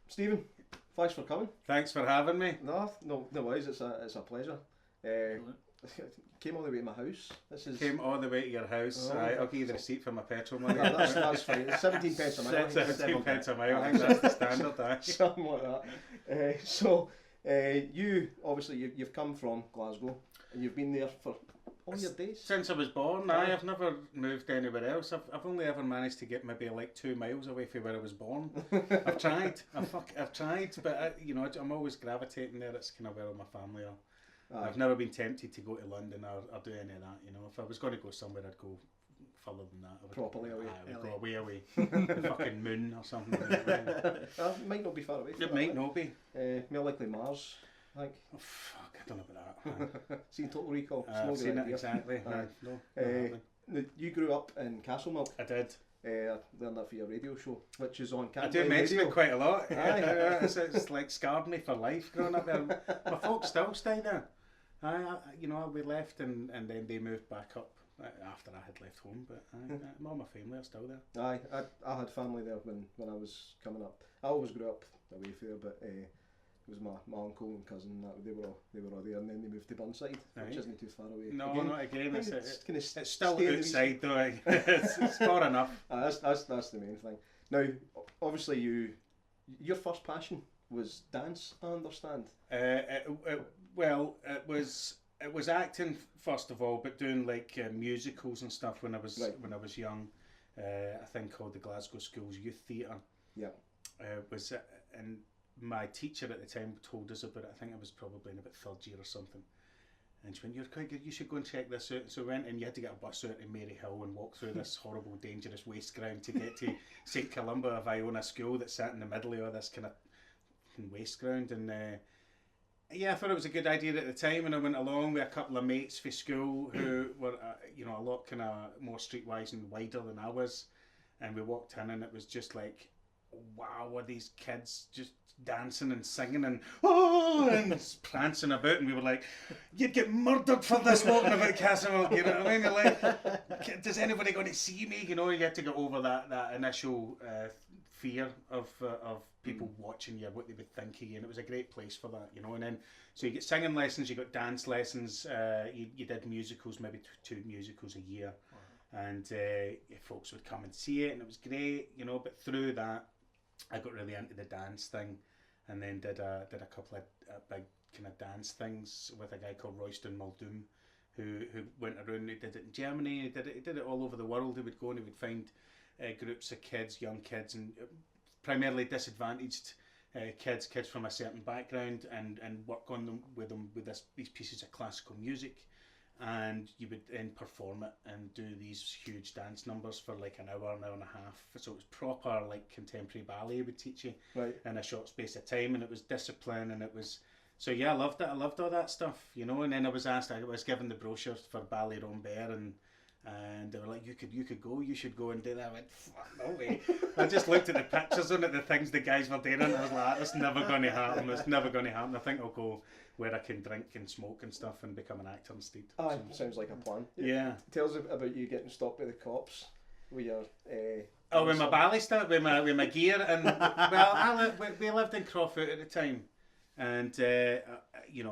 Stephen, thanks for coming. Thanks for having me. No worries. It's a pleasure. Came all the way to my house. Came all the way to your house. I'll give you the receipt for my petrol money. No, that's fine. It's 17 pence a mile. 17 pence a mile. I think that's the standard. Something like that. You obviously you've come from Glasgow and you've been there for all your days since I was born. I've never moved anywhere else. I've only ever managed to get maybe like 2 miles away from where I was born. I've tried. I've tried, but I'm always gravitating there. It's kind of where all my family are. I've never been tempted to go to London or do any of that. If I was going to go somewhere, I'd go further than that. I would properly away. I would go away. The fucking moon or something. It might not be far away. It might not be. More likely Mars. I think. Oh, fuck, I don't know about that. Seen Total Recall. I've seen it, exactly. You grew up in Castlemilk. I did. Learned that for your radio show, which is on I do mention it quite a lot. It's like scarred me for life growing up there. My folks still stay there. We left and then they moved back up after I had left home, but all my family are still there. I had family there when I was coming up. I always grew up away from there, but it was my uncle and cousin that they were all there, and then they moved to Burnside, which isn't too far away. No, again, not again. It's still outside though. It's far enough. That's the main thing. Now, obviously, your first passion was dance, I understand. It was acting first of all, but doing like musicals and stuff when I was young. A thing called the Glasgow Schools Youth Theatre. Yeah. And my teacher at the time told us about it. I think I was probably in about third year or something. And she went, "You're quite good, you should go and check this out." So we went, and you had to get a bus out to Maryhill and walk through this horrible, dangerous waste ground to get to St Columba of Iona School that sat in the middle of this kind of waste ground. And I thought it was a good idea at the time, and I went along with a couple of mates for school who were, a lot kind of more streetwise and wider than I was. And we walked in, and it was just like, wow, were these kids just dancing and singing and prancing about, and we were like, you'd get murdered for this walking about Castlemilk, you know what I mean? You're like, does anybody going to see me? You had to get over that initial fear of people watching you, what they would think of you, and it was a great place for that, and then so you get singing lessons, you got dance lessons, you did musicals, maybe two musicals a year. And folks would come and see it, and it was great, but through that I got really into the dance thing, and then did a couple of big kind of dance things with a guy called Royston Muldoon, who went around. He did it in Germany, he did it all over the world. He would go and he would find groups of kids, young kids, and primarily disadvantaged kids from a certain background, and work on them with these pieces of classical music. And you would then perform it and do these huge dance numbers for like an hour and a half. So it was proper like contemporary ballet would teach you in a short space of time, and it was discipline, and it was I loved it. I loved all that stuff, and then I was given the brochures for Ballet Rombert, and they were like, you should go and do that. I went, fuck, no way. I just looked at the pictures on it, the things the guys were doing, and I was like, that's never going to happen. It's never going to happen. I think I'll go where I can drink and smoke and stuff and become an actor instead. Sounds like a plan. Yeah. Tell us about you getting stopped by the cops with your... with my ballet stuff, with my gear, and well, we lived in Crawford at the time, and I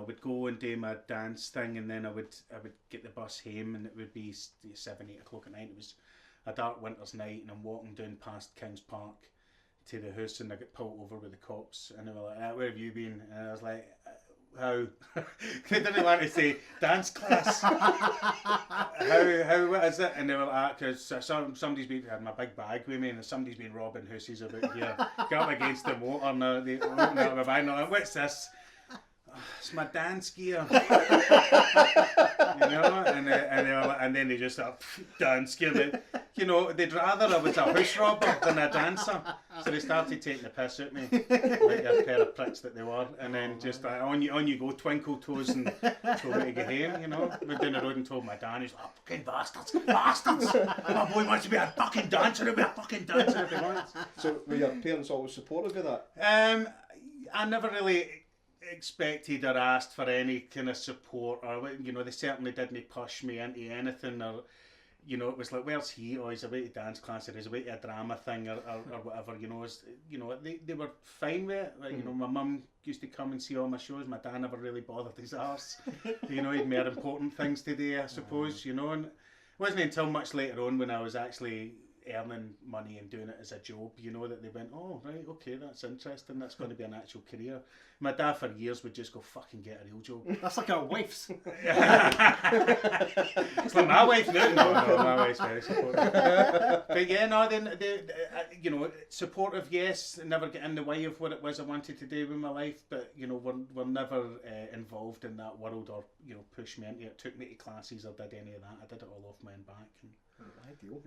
would go and do my dance thing, and then I would get the bus home, and it would be 7, 8 o'clock at night. It was a dark winter's night, and I'm walking down past Kings Park to the house, and I get pulled over with the cops, and they were like, "Where have you been?" And I was like, how? They didn't want to say dance class. How what is it? And they were like, because somebody's had my big bag with me, and somebody's been robbing houses about here. Got up against the motor, now they open up my bag, and I'm like, what's this? Oh, it's my dance gear. And then they just start dance gear. They'd rather I was a house robber than a dancer. So they started taking the piss at me, like a pair of pricks that they were, and then just on you go, twinkle toes, and told me to get home. Went down the road and told my dad, he's like, fucking bastards! My boy wants to be a fucking dancer, he'll be a fucking dancer if he wants. So were your parents always supportive of that? I never really expected or asked for any kind of support, or they certainly didn't push me into anything, or you know, it was like, where's he? Oh, he's away to dance class, or he's away to a drama thing, or whatever. You know, they were fine with it. Like, you know, my mum used to come and see all my shows. My dad never really bothered his arse. You know, he had more important things to do, I suppose. You know, and it wasn't until much later on when I was actually earning money and doing it as a job, you know, that they went, oh, right, okay, that's interesting, that's going to be an actual career. My dad for years would just go, fucking get a real job. That's like our wives. It's like my wife now. No, my wife's very supportive. But yeah, no, they you know, supportive, yes, never get in the way of what it was I wanted to do with my life, but, you know, we're never involved in that world or, you know, push me into it, took me to classes or did any of that. I did it all off my own back and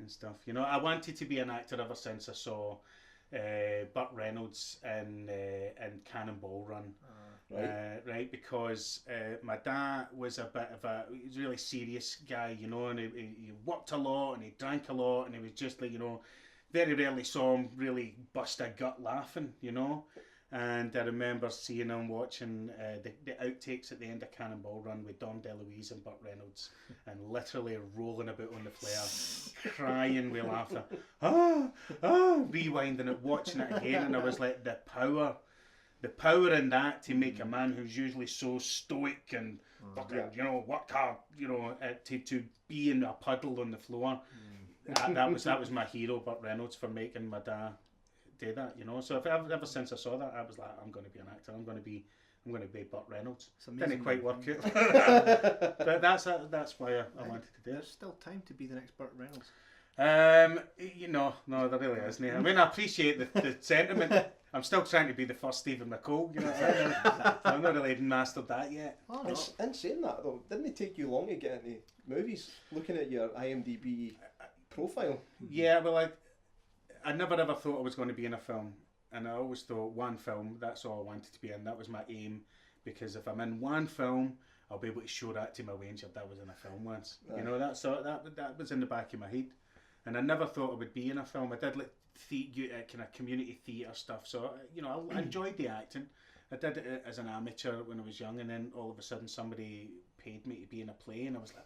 stuff. You know, I wanted to be an actor ever since I saw Burt Reynolds in Cannonball Run. Right, because my dad was a bit of a really serious guy, you know, and he worked a lot and he drank a lot, and he was just like, you know, very rarely saw him really bust a gut laughing, you know. And I remember seeing him watching the outtakes at the end of Cannonball Run with Dom DeLuise and Burt Reynolds, and literally rolling about on the floor, crying with laughter. Rewinding it, watching it again, and I was like, the power in that to make a man who's usually so stoic and fucking, you know, work hard, you know, to be in a puddle on the floor. That was my hero, Burt Reynolds, for making my dad do that, you know. So ever since I saw that, I was like, I'm going to be an actor. I'm going to be Burt Reynolds. Didn't quite work out, but that's why I wanted to do it. There's still time to be the next Burt Reynolds. You know, no, there really isn't. I mean, I appreciate the sentiment. I'm still trying to be the first Stephen McCole, you know. I've not really mastered that yet. Oh, no. And saying that though, didn't it take you long to get into movies? Looking at your IMDb profile. Yeah, well, I never ever thought I was going to be in a film, and I always thought one film, that's all I wanted to be in. That was my aim, because if I'm in one film, I'll be able to show that to my wager that I was in a film once. You know, that was in the back of my head, and I never thought I would be in a film. I did like kind of community theatre stuff, so you know, I enjoyed the acting. I did it as an amateur when I was young, and then all of a sudden somebody paid me to be in a play, and I was like,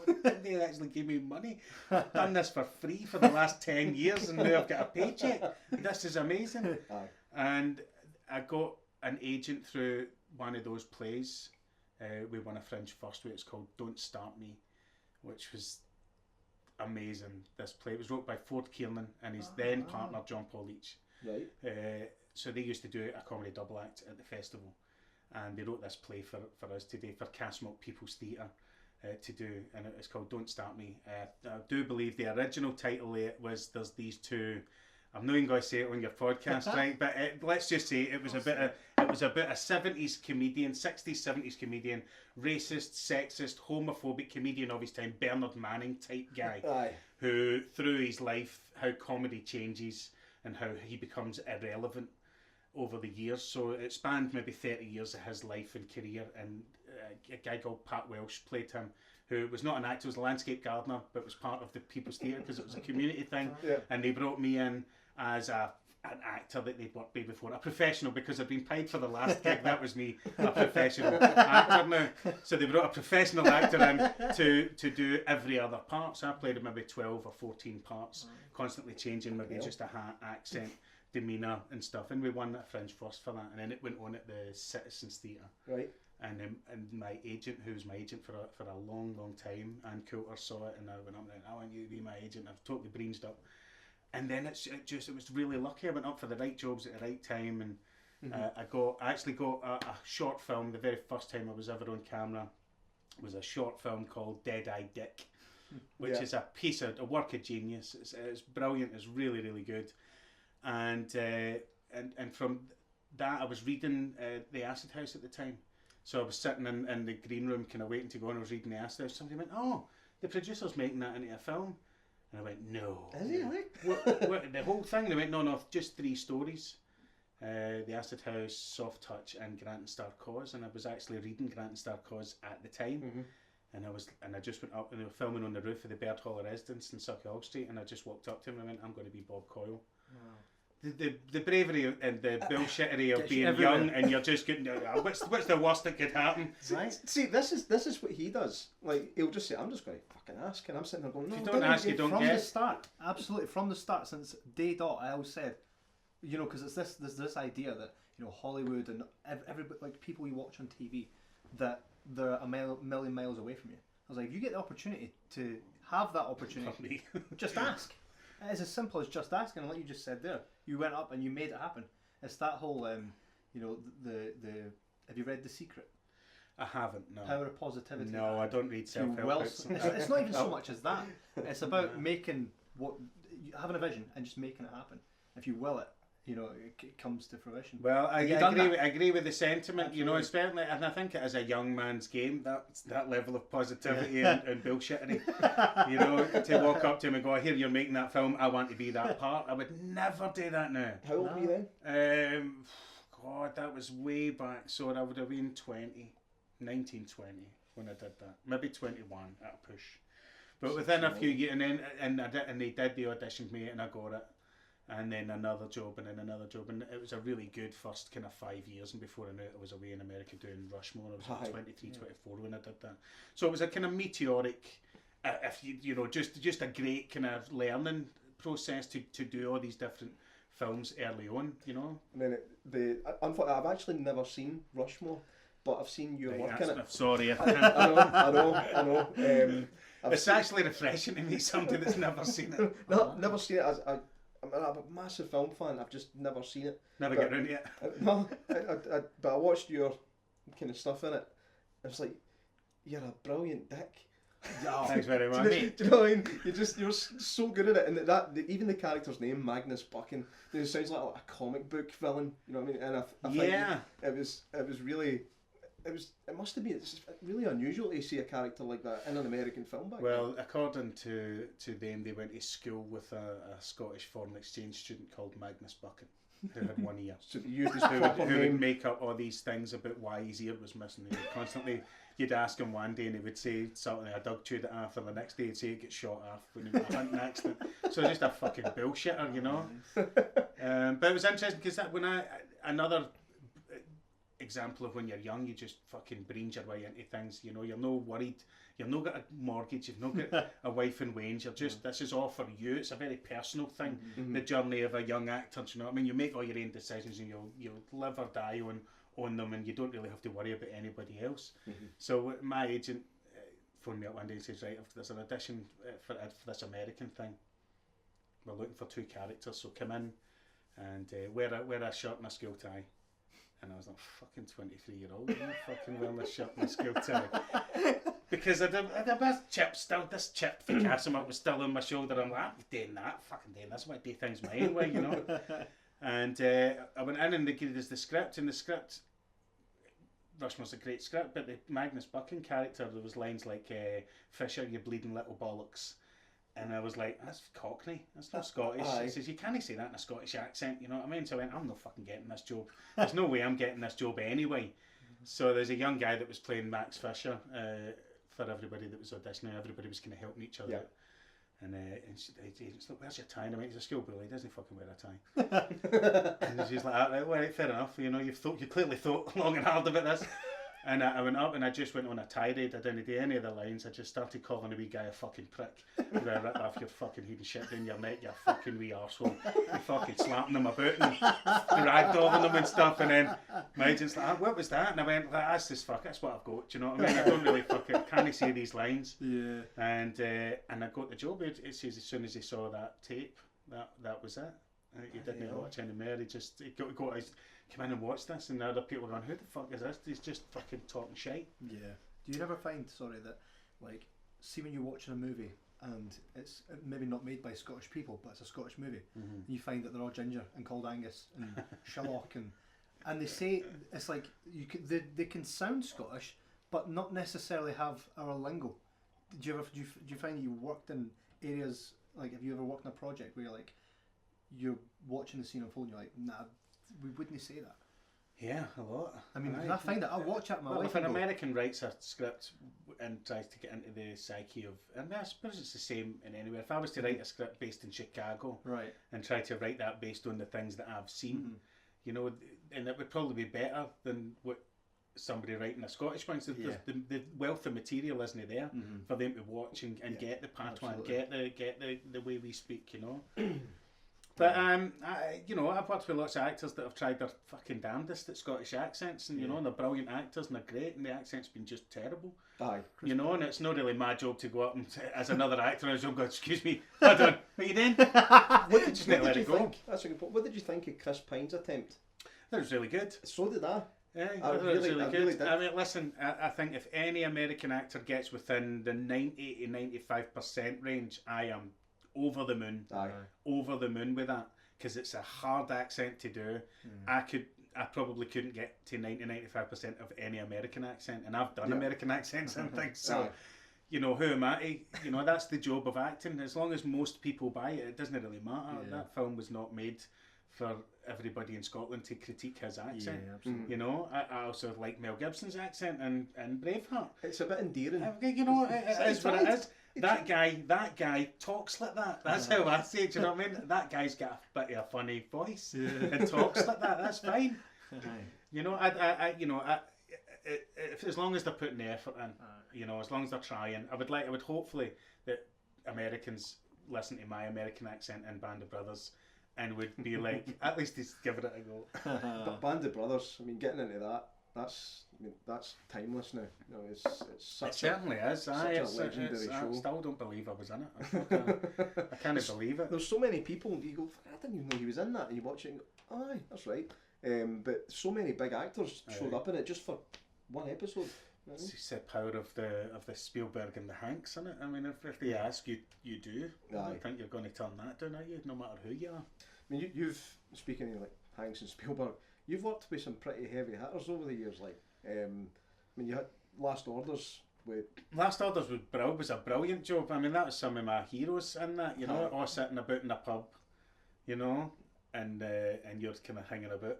God, they actually gave me money. I've done this for free for the last 10 years, and now I've got a paycheck. This is amazing. And I got an agent through one of those plays. We won a Fringe first week. It's called Don't Start Me, which was amazing. This play was wrote by Ford Kiernan and his then partner John Paul Leach. Right. So they used to do a comedy double act at the festival, and they wrote this play for us today for Castlemilk People's Theatre. To do, and it's called Don't Start Me. I do believe the original title was There's These Two. I'm not even going to say it on your podcast, right? But let's just say it was about a 70s comedian, 60s, 70s comedian, racist, sexist, homophobic comedian of his time, Bernard Manning type guy, who through his life, how comedy changes and how he becomes irrelevant over the years. So it spanned maybe 30 years of his life and career, and a guy called Pat Welsh played him, who was not an actor, was a landscape gardener, but was part of the People's Theatre because it was a community thing. And they brought me in as an actor that they'd worked with before, a professional, because I'd been paid for the last gig. That was me, a professional actor now. So they brought a professional actor in to do every other part. So I played maybe 12 or 14 parts, constantly changing maybe just a hat, accent, demeanour and stuff. And we won a Fringe first for that, and then it went on at the Citizens Theatre. Right. And my agent, who was my agent for a long time, Ann Coulter, saw it, and I went up and went, I want you to be my agent. I've totally breezed up. And then it was really lucky. I went up for the right jobs at the right time, and I actually got a short film. The very first time I was ever on camera was a short film called Dead Eye Dick, which is a work of genius. It's brilliant. It's really, really good. And from that, I was reading The Acid House at the time. So I was sitting in the green room kind of waiting to go, and I was reading The Acid House. Somebody went, oh, the producer's making that into a film. And I went, no. Is he, like? What, the whole thing? And they went, no, just 3 stories. The Acid House, Soft Touch, and Grant and Star Cause. And I was actually reading Grant and Star Cause at the time. And I just went up, and they were filming on the roof of the Bird Hall residence in Sucky Hall Street, and I just walked up to him and I went, I'm going to be Bob Coyle. the bravery and the bullshittery of Gets you being everywhere. young, and you're just getting what's the worst that could happen? Right. See, this is what he does. Like, he'll just say, "I'm just going to fucking ask," and I'm sitting there going, "No, If you don't ask, you don't From get. the start, absolutely, from the start, since day dot, I always said, you know, because it's this idea that, you know, Hollywood and everybody, like people you watch on TV, that they're a million miles away from you. I was like, if you get the opportunity to have that opportunity, just ask. It's as simple as just asking, and like you just said there, you went up and you made it happen. It's that whole, you know, the have you read The Secret? I haven't. No. Power of positivity. No, I don't read self-help books. It's not even so much as that. It's about making having a vision and just making it happen. If you will it, you know, it comes to fruition. Well, I agree with the sentiment. Absolutely. You know, especially, and I think it is a young man's game. That level of positivity and bullshittery. You know, to walk up to him and go, "I hear you're making that film. I want to be that part." I would never do that now. How old were you then? God, that was way back. So I would have been 19, 20 when I did that. Maybe 21 at a push. But within a few years, and they did the audition for me, and I got it. And then another job, and then another job, and it was a really good first kind of 5 years. And before I knew it, I was away in America doing Rushmore. I was like 23, 24 when I did that. So it was a kind of meteoric, if you know, just a great kind of learning process to do all these different films early on. You know. And then unfortunately, I've actually never seen Rushmore, but I've seen your work in it. Sorry, I know. It's actually refreshing to meet somebody that's never seen it. No, never seen it. I'm a massive film fan. I've just never seen it. Never get around yet. No, but I watched your kind of stuff in it. I was like, you're a brilliant dick. Thanks very much. Do you know what I mean? You're so good at it, and even the character's name, Magnus Buchan, it sounds like a comic book villain. You know what I mean? And I think it was really. It must have been really unusual to see a character like that in an American film back then. According to them, they went to school with a Scottish foreign exchange student called Magnus Buchan, who had 1 ear. So they used his proper who name. would make up all these things about why his ear was missing. He would constantly, you'd ask him one day and he would say something, I dug chewed it off, and the next day he'd say it gets shot off when he went hunting accident. So just a fucking bullshitter, you know. But it was interesting because another example of when you're young, you just fucking brains your way into things. You know, you're no worried. You've not got a mortgage. You've not got a wife and wains. You're just this is all for you. It's a very personal thing. Mm-hmm. The journey of a young actor. You know what I mean? You make all your own decisions, and you'll live or die on them, and you don't really have to worry about anybody else. Mm-hmm. So my agent phoned me up one day and says, right, there's an audition for this American thing. We're looking for 2 characters, so come in and wear a shirt and a school tie. And I was like, fucking 23-year-old, I'm not fucking wearing a shirt and a school tie. Because this chip for Casimir was still on my shoulder. I'm like, I'm doing that, fucking doing this. I want to do things my own way, you know. And I went in and they gave us the script, and the script, Rushmore's a great script, but the Magnus Buchan character, there was lines like, Fisher, you bleeding little bollocks. And I was like, that's Cockney, that's not Scottish. He says, you can't say that in a Scottish accent, you know what I mean? So I went, I'm not fucking getting this job. There's no way I'm getting this job anyway. So there's a young guy that was playing Max Fisher for everybody that was auditioning. Everybody was kind of helping each other out. And he's like, where's your tie? And I went, he's a school bully, he doesn't fucking wear a tie. And she's like, all right, fair enough. You know, you clearly thought long and hard about this. And I went up and I just went on a tirade. I didn't do any of the lines. I just started calling a wee guy a fucking prick. I ripped off your fucking head and shit down your neck, you fucking wee arsehole. You fucking slapping him about and ragdolling him and stuff. And then my agent's like, what was that? And I went, that's what I've got. Do you know what I mean? I don't really fucking, can't say these lines. Yeah. And I got the job. It says as soon as he saw that tape, that was it. He didn't watch any more. He got his, come in and watch this, and the other people were going, who the fuck is this? He's just fucking talking shite. Yeah. Do you ever find, that, like, see when you're watching a movie and it's maybe not made by Scottish people, but it's a Scottish movie, and you find that they're all ginger and called Angus and Sherlock, and they say, it's like, they can sound Scottish, but not necessarily have our lingo. Do you find that you worked in areas, like, have you ever worked in a project where you're watching the scene unfold and you're like, nah, we wouldn't say that? Yeah, a lot. I mean, I find it. I watch it. My Well, wife if an and go, American writes a script and tries to get into the psyche of, and I suppose it's the same in anywhere. If I was to write a script based in Chicago, right, and try to write that based on the things that I've seen, you know, and it would probably be better than what somebody writing a Scottish one. So the wealth of material isn't there for them to watch and get the patois, and get the way we speak, you know. But you know, I've worked with lots of actors that have tried their fucking damnedest at Scottish accents, and you know, and they're brilliant actors and they're great, and the accent's been just terrible. Aye. You know, and it's not really my job to go up and as another actor, and go, excuse me, hold on, what are you doing? What did you let it go. think? That's a good point. What did you think of Chris Pine's attempt? That was really good. So did I. Yeah, I it was really really good. did. I mean, listen, I think if any American actor gets within the 90 to 95% range, I am over the moon. Aye. Over the moon with that. Because it's a hard accent to do. I probably couldn't get to 90-95% of any American accent, and I've done American accents and things. So, you know, who am I to, you know, that's the job of acting. As long as most people buy it, it doesn't really matter. Yeah. That film was not made for everybody in Scotland to critique his accent. Yeah, absolutely. You know, I also like Mel Gibson's accent and Braveheart. It's a bit endearing. You know, it is what it is. That guy talks like that. That's how I say it. Do you know what I mean? That guy's got a bit of a funny voice and talks like that. That's fine. You know, if as long as they're putting the effort in, you know, as long as they're trying, I would hopefully that Americans listen to my American accent and Band of Brothers, and would be like, at least he's giving it a go. But Band of Brothers, I mean, getting into that, that's timeless now. You know, it's such it certainly is. such a legendary show. I still don't believe I was in it. I can't believe it. There's so many people, you go, I didn't even know he was in that, and you watch it and go, aye, that's right. But so many big actors showed up in it just for one episode. It's the power of the Spielberg and the Hanks in it. I mean, if they ask you, you do. I don't think you're going to turn that down, are you? No matter who you are. I mean, you've speaking of like Hanks and Spielberg, you've worked with some pretty heavy hitters over the years. Like, I mean, you had Last Orders with. Last Orders was a brilliant job. I mean, that was some of my heroes in that. You know, all sitting about in a pub, you know, and you're kind of hanging about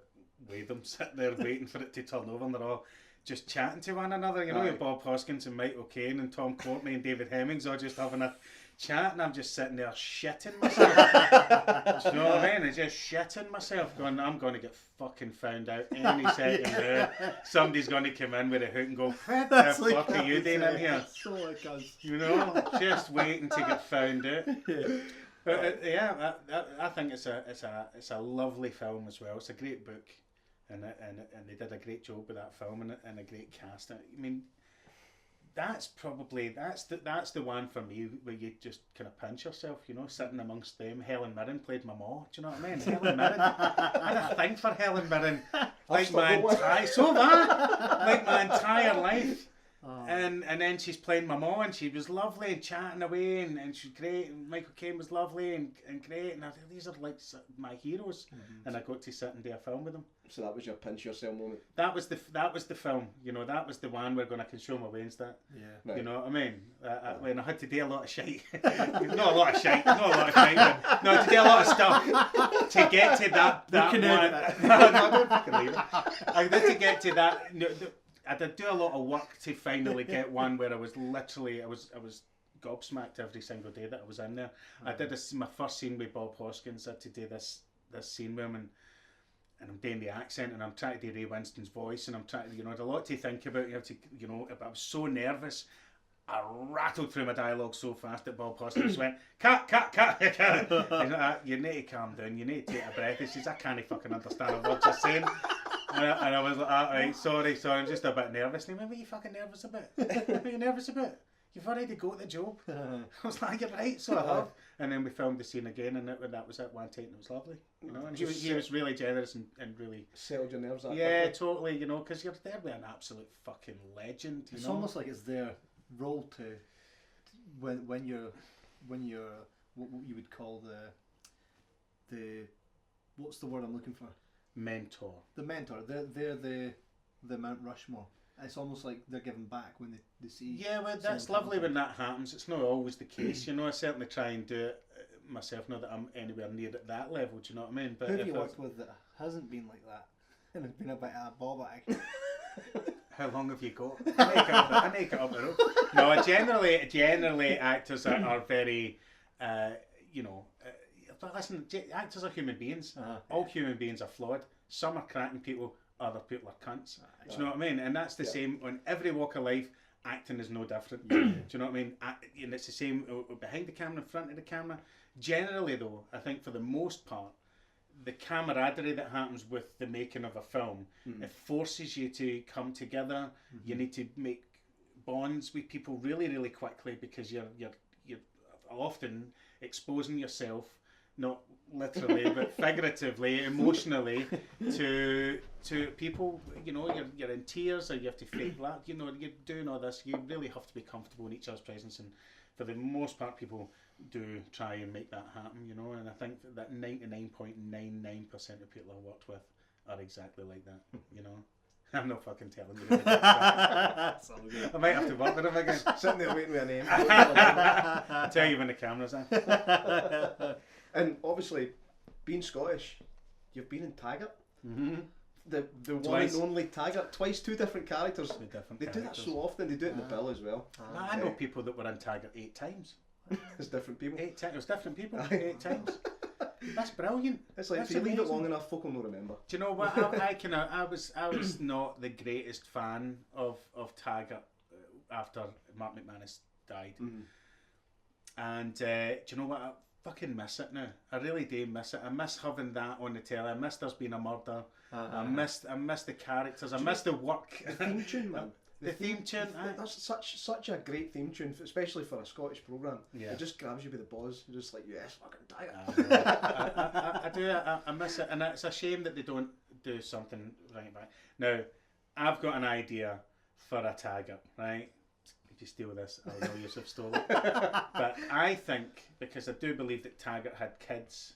with them, sitting there waiting for it to turn over, and they're all just chatting to one another. You know, you're Bob Hoskins and Michael Caine and Tom Courtenay and David Hemmings all just having a chat, and I'm just sitting there shitting myself. Do you know what I mean? I'm just shitting myself, going, I'm going to get fucking found out any second now. Somebody's going to come in with a hook and go, what the fuck are you doing in here? So like us. You know, just waiting to get found out. But I think it's a lovely film as well. It's a great book, and they did a great job with that film and a great cast. I mean, that's the one for me where you just kind of pinch yourself, you know, sitting amongst them. Helen Mirren played my ma. Do you know what I mean? Helen Mirren. I had a thing for Helen Mirren, like my entire life. And then she's playing my mom, and she was lovely and chatting away, and she's great, and Michael Caine was lovely and great, and I thought, these are like my heroes, and I got to sit and do a film with them. So that was your pinch yourself moment. That was the film, you know. That was the one where I can show my wains. That, you know what I mean. When I had to do a lot of shite, not a lot of shite, but no, to do a lot of stuff to get to that one. No, don't fucking leave it. I had to get to that. I did do a lot of work to finally get one where I was gobsmacked every single day that I was in there. I did my first scene with Bob Hoskins. I had to do this scene with him, and I'm doing the accent, and I'm trying to do Ray Winston's voice, and I'm trying to, you know, there's a lot to think about. You have to, you know, I was so nervous. I rattled through my dialogue so fast that Bob Hoskins went, cut. You need to calm down. You need to take a breath. He says, I can't fucking understand what you're saying. And I was like, right, sorry, I'm just a bit nervous. And he went, what are you fucking nervous about? What are you nervous about? You've already got the job. I was like, you're right, so I have. And then we filmed the scene again, and that was at one take, and it was lovely. You know, and he was really generous and really settled your nerves. Yeah, totally. You know, because you're there with an absolute fucking legend. It's almost like it's their role to when you're what you would call the what's the word I'm looking for? Mentor. The mentor. They're the Mount Rushmore. It's almost like they're giving back when they see. Yeah, well, that's lovely when that happens. It's not always the case, you know. I certainly try and do it myself. Not that I'm anywhere near at that level. Do you know what I mean? But who have you worked with that hasn't been like that? And it's been a bit of a ball bag. How long have you got? I make it up the road. No, generally actors are very, but listen, actors are human beings. All human beings are flawed. Some are cracking people, other people are cunts. Do you know what I mean? And that's the same on every walk of life. Acting is no different. Do you know what I mean? And it's the same behind the camera, in front of the camera. Generally, though, I think for the most part, the camaraderie that happens with the making of a film, it forces you to come together. You need to make bonds with people really, really quickly because you're often exposing yourself, not literally but figuratively, emotionally, to people. You know, you're in tears or you have to fake laugh. You know, you're doing all this. You really have to be comfortable in each other's presence, and for the most part, people do try and make that happen, you know, and I think that 99.99% of people I've worked with are exactly like that, you know. I'm not fucking telling you. I might have to work with him again. Sitting there waiting with a name. I'll tell you when the camera's on. And obviously, being Scottish, you've been in Taggart. The one and only Taggart. Twice, two different characters. They do that so often. They do it in the bill as well. I know people that were in Taggart 8 times. It's different people. 8 times. It was different people. 8 times. That's brilliant. It's like, That's if you leave it amazing. long enough, folk will not remember. Do you know what? I was not the greatest fan of Taggart after Mark McManus died. And do you know what? I fucking miss it now. I really do miss it. I miss having that on the telly. I miss there's been a murder. I miss the characters. I miss the work. The theme tune, man. The theme tune. That's such a great theme tune, especially for a Scottish programme. Yeah. It just grabs you by the balls. You're just like, yes, fucking Taggart. I do. I miss it, and it's a shame that they don't do something right back. Now, I've got an idea for a Taggart, right? If you steal this, I'll know you have stolen. But I think, because I do believe that Taggart had kids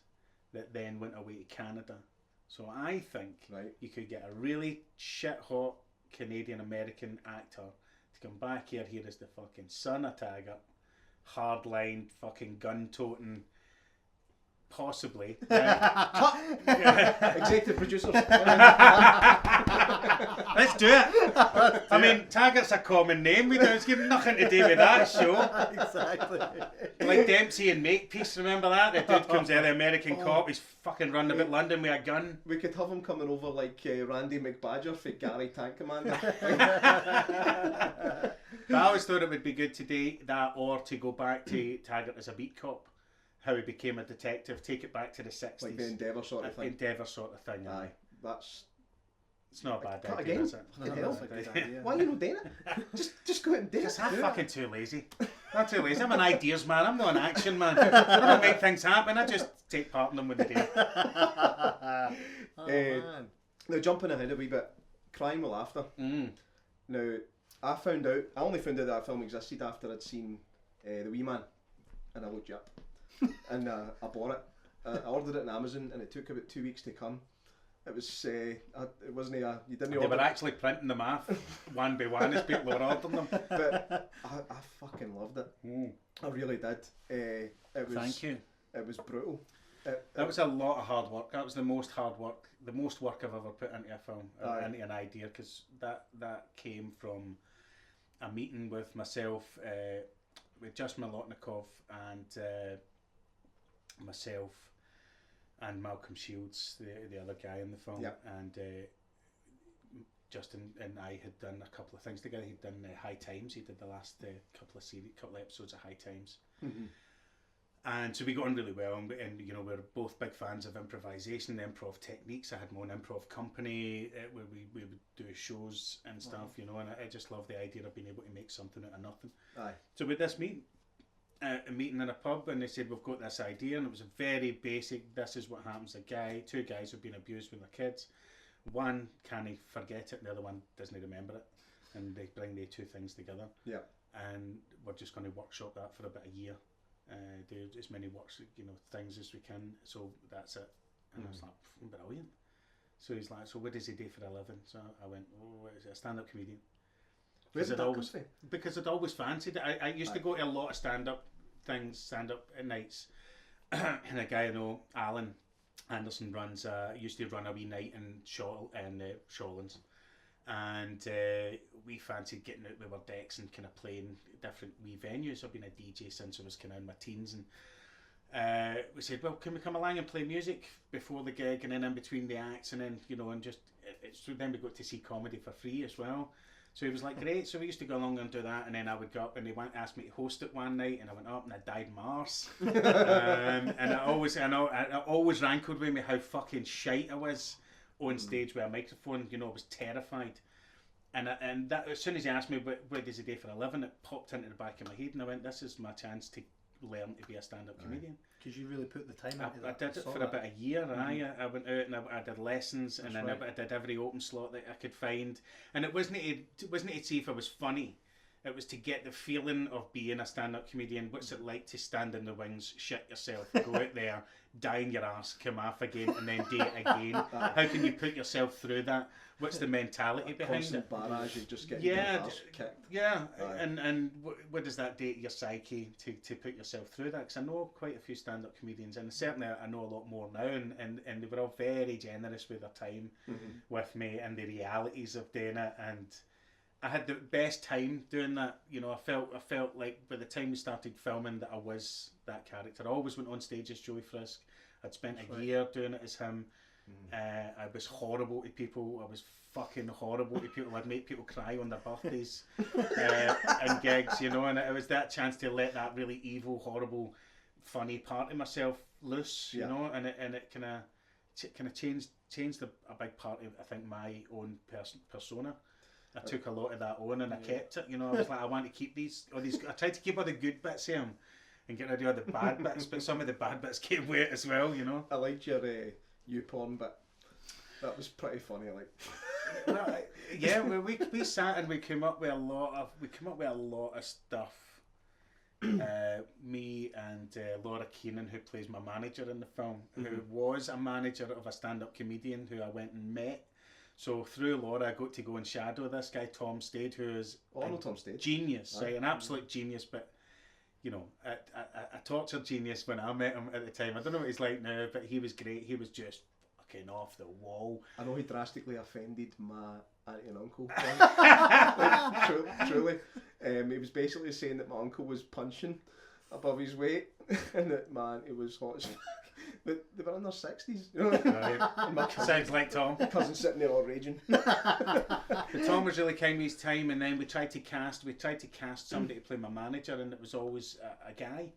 that then went away to Canada, so I think you could get a really shit-hot Canadian-American actor to come back here as the fucking son of Taggart, hardline, fucking gun-toting, possibly. Executive producers. Let's do it. I mean, Taggart's a common name. We don't give nothing to do with that show. Exactly. Like Dempsey and Makepeace, remember that? The dude comes out, the American cop, he's fucking running about London with a gun. We could have him coming over like Randy McBadger for Gary Tank Commander. But I always thought it would be good to do that, or to go back to Taggart as a beat cop. How he became a detective, take it back to the 60s. Like the Endeavour sort of thing. Endeavour sort of thing. Aye, that's... It's not a bad Cut idea, again? is it? Fucking hell. Idea. Why are you not doing it? Just go ahead and do it. I'm fucking too lazy. I'm too lazy. I'm an ideas man. I'm not an action man. I don't make things happen. I just take part in them when they do. Man. Now, jumping ahead a wee bit, Crying with Laughter. Now, I only found out that film existed after I'd seen The Wee Man, and I looked you up. And I bought it. I ordered it on Amazon, and it took about 2 weeks to come. It was, it wasn't you didn't order. They were actually printing them off one by one as people were ordering them. But I fucking loved it. I really did. It was. Thank you. It was brutal. That was a lot of hard work. That was the most hard work, the most work I've ever put into a film, into an idea, because that came from a meeting with myself, with just Milotnikov and myself and Malcolm Shields, the other guy in the film, and Justin and I had done a couple of things together. He'd done High Times. He did the last couple of episodes of High Times. And so we got on really well, and you know, we're both big fans of improvisation, improv techniques. I had my own improv company where we would do shows and stuff, you know, and I just love the idea of being able to make something out of nothing. So with this meeting, a meeting in a pub, and they said, we've got this idea, and it was a very basic, this is what happens. Two guys have been abused with their kids. One can't forget it, and the other one doesn't remember it, and they bring the two things together. And we're just going to workshop that for about a year. Do as many things as we can, so that's it. And I was like, brilliant. So he's like, so what does he do for a living? So I went, what is it, a stand-up comedian? Where did that come from? Because I'd always fancied it. I used to go to a lot of stand-up nights, and a guy I know, Alan, Anderson used to run a wee night in Shawlands, and we fancied getting out with our decks and kind of playing different wee venues. I've been a DJ since I was kind of in my teens, and we said, well, can we come along and play music before the gig and then in between the acts, and then and just so then we got to see comedy for free as well. So he was like, great. So we used to go along and do that, and then I would go up and they asked me to host it one night, and I went up and I died in my arse. And it always rankled with me how fucking shite I was on stage with a microphone. I was terrified. And that, as soon as he asked me what does he do for a living, it popped into the back of my head, and I went, this is my chance to learn to be a stand-up comedian. Because you really put the time into that. I did it for about a year. I went out and I did lessons, and then I did every open slot that I could find. And it wasn't to see if I was funny. It was to get the feeling of being a stand-up comedian. What's it like to stand in the wings, shit yourself, go out there, die in your arse, come off again, and then do it again? How can you put yourself through that? What's the mentality behind it? Barrage, you just get your arse kicked. Yeah, and what does that do to your psyche to put yourself through that? Because I know quite a few stand-up comedians, and certainly I know a lot more now, and they were all very generous with their time with me and the realities of doing it, and I had the best time doing that. I felt like by the time we started filming that I was that character. I always went on stage as Joey Frisk. I'd spent a year doing it as him. I was horrible to people. I was fucking horrible to people. I'd make people cry on their birthdays and gigs, and it was that chance to let that really evil, horrible, funny part of myself loose, and it kind of changed a big part of, I think, my own persona. I took a lot of that on and I kept it. I was like, I want to keep all these. I tried to keep all the good bits of him and get rid of all the bad bits, but some of the bad bits came with it as well. I liked your YouPorn bit. That was pretty funny. We sat and we came up with a lot of stuff. Me and Laura Keenan, who plays my manager in the film, who was a manager of a stand-up comedian who I went and met. So through Laura, I got to go and shadow this guy, Tom Stade, who is Tom Stade. Genius, right? An absolute genius, but a torture genius when I met him at the time. I don't know what he's like now, but he was great. He was just fucking off the wall. I know he drastically offended my auntie and uncle. Truly. He was basically saying that my uncle was punching above his weight, and that my auntie was hot as fuck. But they were in their 60s, Right. Sounds like Tom. Cousin sitting there all raging. But Tom was really kind with his time, and then we tried to cast somebody to play my manager, and it was always a guy.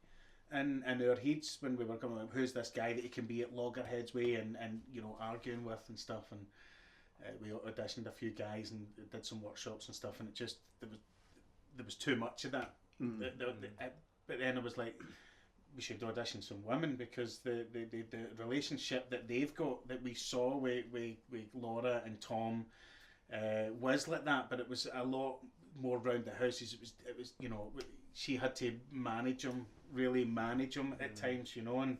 And in our heads, when we were going, like, who's this guy that he can be at loggerheads with and arguing with and stuff, and we auditioned a few guys and did some workshops and stuff, and it just there was too much of that. But then I was like, we should audition some women, because the relationship that they've got, that we saw with Laura and Tom, was like that, but it was a lot more round the houses. It was she had to really manage them at times, and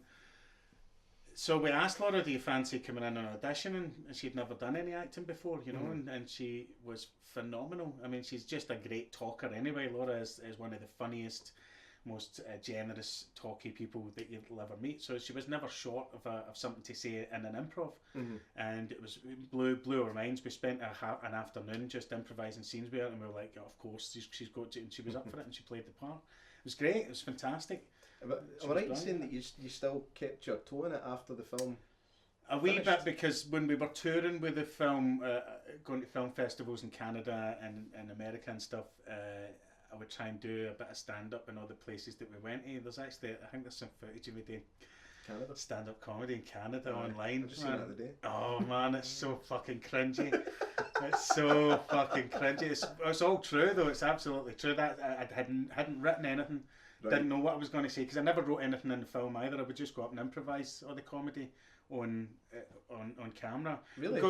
so we asked Laura, do you fancy coming in and auditioning? And she'd never done any acting before, and she was phenomenal. I mean, she's just a great talker anyway. Laura is one of the funniest, most generous, talky people that you'll ever meet. So she was never short of something to say in an improv, and it blew our minds. We spent an afternoon just improvising scenes with her, and we were like, of course she's got to, and she was up for it, and she played the part. It was great. It was fantastic. Am I right in saying that you still kept your toe in it after the film? A wee bit, because when we were touring with the film, going to film festivals in Canada and America and stuff, I would try and do a bit of stand-up in all the places that we went to. There's actually, I think there's some footage of me doing stand-up comedy in Canada online. I've just seen it the other day. Oh man, it's so fucking cringy. It's so fucking cringy. It's all true though. It's absolutely true. That I hadn't written anything. Right. Didn't know what I was going to say, because I never wrote anything in the film either. I would just go up and improvise all the comedy on camera. Really?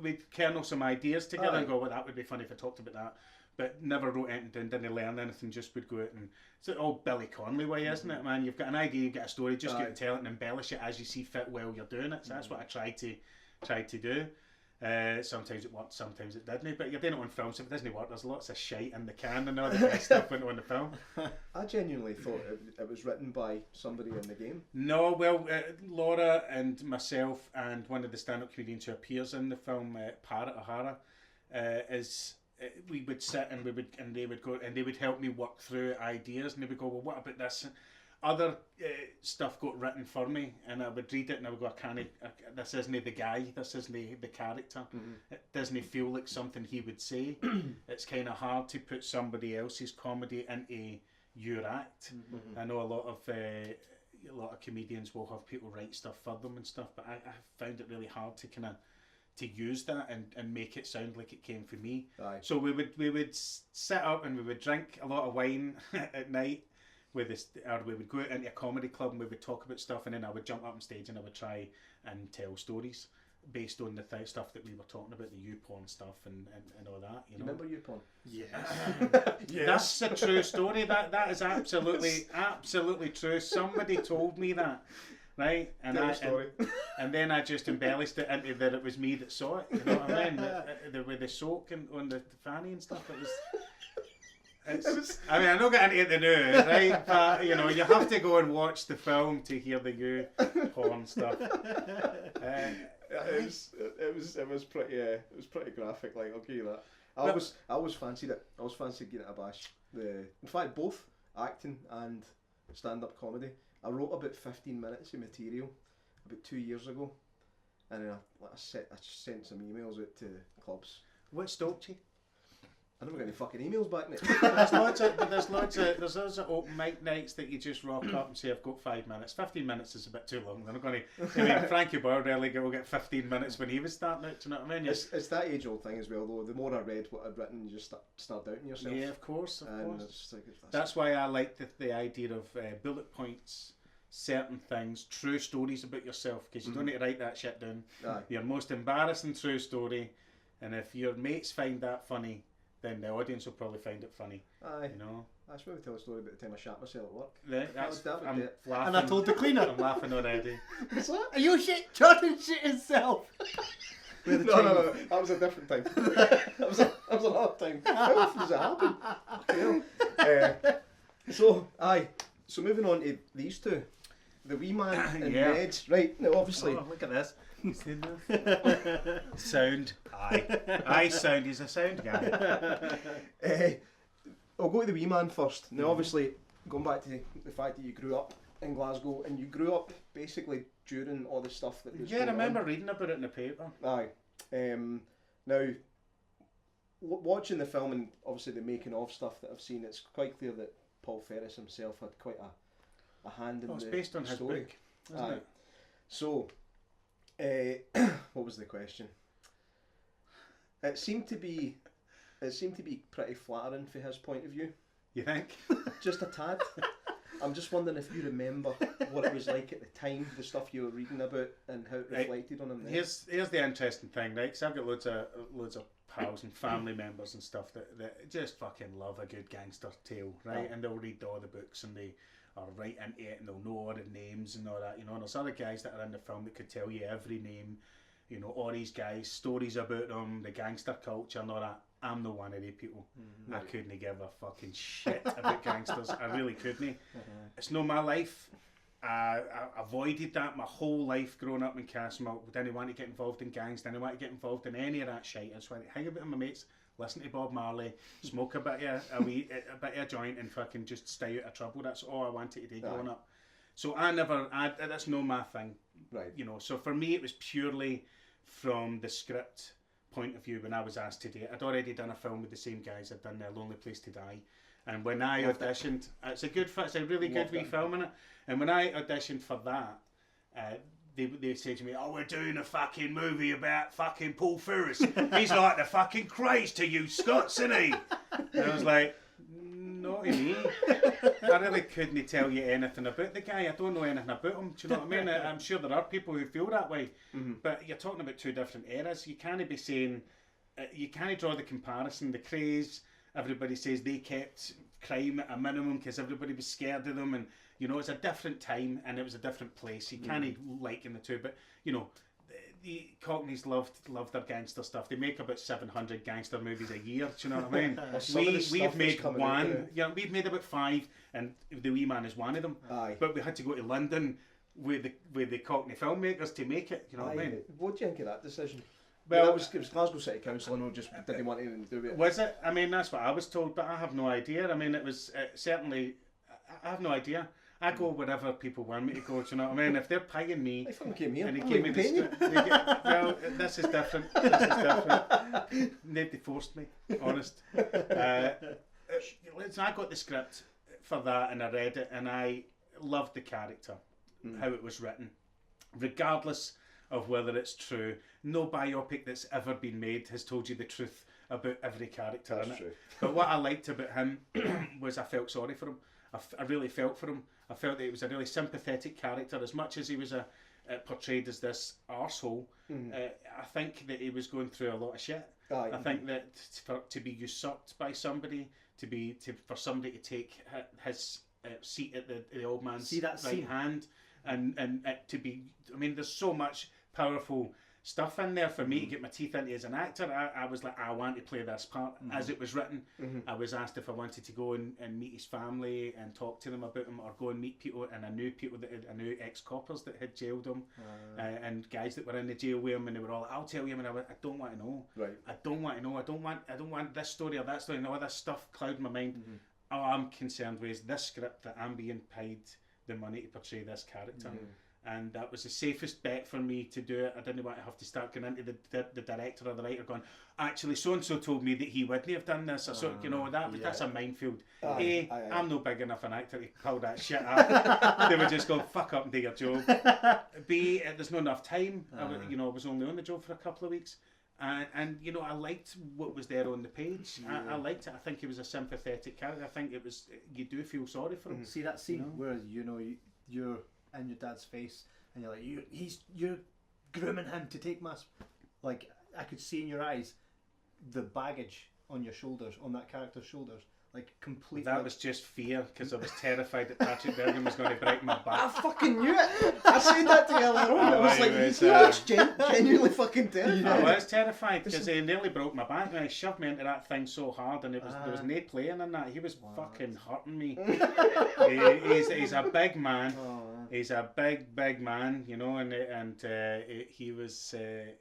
We'd kernel some ideas together and go, well, that would be funny if I talked about that. But never wrote anything down, didn't learn anything, just would go out and... It's all Billy Connolly way, isn't it, man? You've got an idea, you've got a story, just go and tell it and embellish it as you see fit while you're doing it. So that's what I tried to do. Sometimes it worked, sometimes it didn't. But you're doing it on film, so if it doesn't work, there's lots of shite in the can and all the best stuff went on the film. I genuinely thought it was written by somebody in the game. No, well, Laura and myself and one of the stand-up comedians who appears in the film, Parrot O'Hara, we would sit and they would go and they would help me work through ideas, and they would go, well, what about this? Other stuff got written for me, and I would read it and I would go, this isn't the guy, this isn't the character. It doesn't feel like something he would say. It's kind of hard to put somebody else's comedy into your act. I know a lot of comedians will have people write stuff for them and stuff, but I found it really hard to use that and make it sound like it came from me. Aye. So we would sit up and we would drink a lot of wine at night or we would go out into a comedy club and we would talk about stuff, and then I would jump up on stage and I would try and tell stories based on the stuff that we were talking about, the YouPorn stuff and all that. You know? Remember YouPorn? Yes. Yes. That's a true story. That is absolutely true. Somebody told me that. Right, and then I just embellished it into that it was me that saw it. You know what I mean? With the soak and on the fanny and stuff. I mean, I'm not getting into the news, right? But you know, you have to go and watch the film to hear the porn stuff. It was pretty graphic. Like, I'll give you that. I always fancied it. I always fancied giving it a bash. In fact, both acting and stand-up comedy. I wrote about 15 minutes of material about 2 years ago, and then I sent some emails out to clubs. What stopped you? I never got any fucking emails back, mate. There's loads of open mic nights that you just rock up and say, I've got 5 minutes. 15 minutes is a bit too long. They're not going to. I mean, Frankie Bordelli will get 15 minutes when he was starting out. Do you know what I mean? It's that age-old thing as well, though. The more I read what I'd written, you just start doubting yourself. Yeah, of course. It's like, that's why I like the idea of bullet points, certain things, true stories about yourself, because you don't need to write that shit down. Aye. Your most embarrassing true story, and if your mates find that funny, then the audience will probably find it funny. Aye. You know? That's where we tell a story about the time I shat myself at work. I'm laughing. And I told the cleaner. I'm laughing already. What's that? Are you shit? Jordan shit himself. No. That was a different time. that was another time. How often does it happen? So moving on to these two. The wee man and Ned. Right, now obviously. Oh, look at this. Sound. Aye, sound. He's a sound guy. I'll go to the wee man first. Now obviously, going back to the fact that you grew up in Glasgow, and you grew up basically during all the stuff that was going I remember reading about it in the paper. Aye. Now, watching the film and obviously the making of stuff that I've seen, it's quite clear that Paul Ferris himself had quite a hand in the story. It's based on his book, isn't it? So, what was the question? It seemed to be pretty flattering for his point of view. You think? Just a tad. I'm just wondering if you remember what it was like at the time, the stuff you were reading about, and how it reflected on him. Then. Here's the interesting thing, right? Because I've got loads of pals and family members and stuff that just fucking love a good gangster tale, right? And they'll read all the books and they are right into it and they'll know all the names and all that, you know. And there's other guys that are in the film that could tell you every name, you know, all these guys, stories about them, the gangster culture and all that. I'm not one of the people. I couldn't give a fucking shit about gangsters. I really couldn't. It's not my life. I avoided that my whole life growing up in Castlemilk. Didn't want to get involved in gangs, didn't want to get involved in any of that shit. I just wanted to hang about with my mates, listen to Bob Marley, smoke a bit of a joint and fucking just stay out of trouble. That's all I wanted to do growing up. So that's not my thing. Right. You know, so for me it was purely from the script point of view when I was asked to do it. I'd already done a film with the same guys. I'd done A Lonely Place to Die, and when I auditioned, it's a really good wee film in it. And when I auditioned for that, they said to me, "Oh, we're doing a fucking movie about fucking Paul Ferris. He's like the fucking Christ to you Scots, isn't he?" And I was like, "Not me. I really couldn't tell you anything about the guy. I don't know anything about him. Do you know what I mean? I'm sure there are people who feel that way, but you're talking about two different eras. You can't be saying, you can't draw the comparison. The craze, everybody says they kept crime at a minimum because everybody was scared of them, and you know it's a different time and it was a different place. You can't liken the two, but you know, the Cockneys love their gangster stuff. They make about 700 gangster movies a year. Do you know what I mean? We've made one. Yeah, we've made about 5, and The Wee Man is one of them. Aye. But we had to go to London with the Cockney filmmakers to make it. You know what I mean? What do you think of that decision? Well, it was Glasgow City Council, and just didn't want anything to do with it. Was it? I mean, that's what I was told, but I have no idea. I mean, it was certainly. I have no idea. I go wherever people want me to go. Do you know what I mean? If they're paying me, I fucking came here. and they gave me the well, this is different. This is different. Nobody forced me. Honest. So I got the script for that, and I read it, and I loved the character, how it was written, regardless of whether it's true. No biopic that's ever been made has told you the truth about every character in it. True. But what I liked about him was I felt sorry for him. I really felt for him. I felt that he was a really sympathetic character. As much as he was portrayed as this arsehole, I think that he was going through a lot of shit. I think that to be usurped by somebody, for somebody to take his seat at the old man's right hand, and to be, I mean, there's so much powerful stuff in there for me to get my teeth into as an actor. I was like, I want to play this part. As it was written, I was asked if I wanted to go and meet his family and talk to them about him, or go and meet people, and I knew ex-coppers that had jailed him, and guys that were in the jail with him, and they were all like, I'll tell you, and I went, I don't want to know. Right. I don't want to know. I don't want this story or that story and all this stuff clouding my mind. All I'm concerned with is this script that I'm being paid the money to portray this character. And that was the safest bet for me to do it. I didn't want to have to start going into the director or the writer going, actually, so-and-so told me that he wouldn't have done this. Or so, you know, that's a minefield. I'm no big enough an actor to pull that shit out. They would just go, fuck up and do your job. B, there's not enough time. I was only on the job for a couple of weeks. And you know, I liked what was there on the page. I liked it. I think he was a sympathetic character. I think it was, you do feel sorry for him. See that scene where, you're in your dad's face and you're like, you're grooming him to take like, I could see in your eyes the baggage on your shoulders, on that character's shoulders, like completely. That was just fear, because I was terrified that Patrick Bergin was going to break my back. I fucking knew it. I said that to you earlier on. I was like, he looks genuinely fucking terrified. I was terrified because he nearly broke my back, and he shoved me into that thing so hard, and there was no playing in that. He was fucking hurting me. He's a big man. He's a big man, you know, and he was a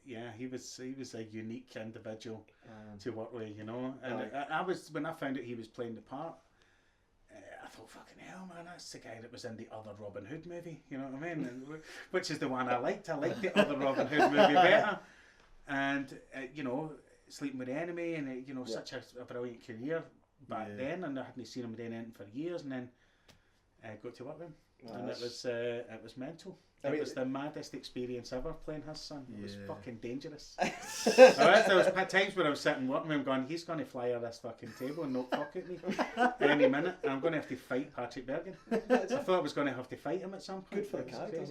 unique individual to work with, you know. And when I found out he was playing the part, I thought, fucking hell, man, that's the guy that was in the other Robin Hood movie, you know what I mean? And, which is the one I liked. I liked the other Robin Hood movie better. And you know, Sleeping with the Enemy, and you know, such a brilliant career back then, and I hadn't seen him doing anything for years, and then got to work with him. And it was mental. It was the maddest experience ever playing his son. It was fucking dangerous. There was times where I was sitting working with him going, he's going to fly out this fucking table and not fuck at me any minute, and I'm going to have to fight Patrick Bergin. I thought I was going to have to fight him at some point. Good for the character.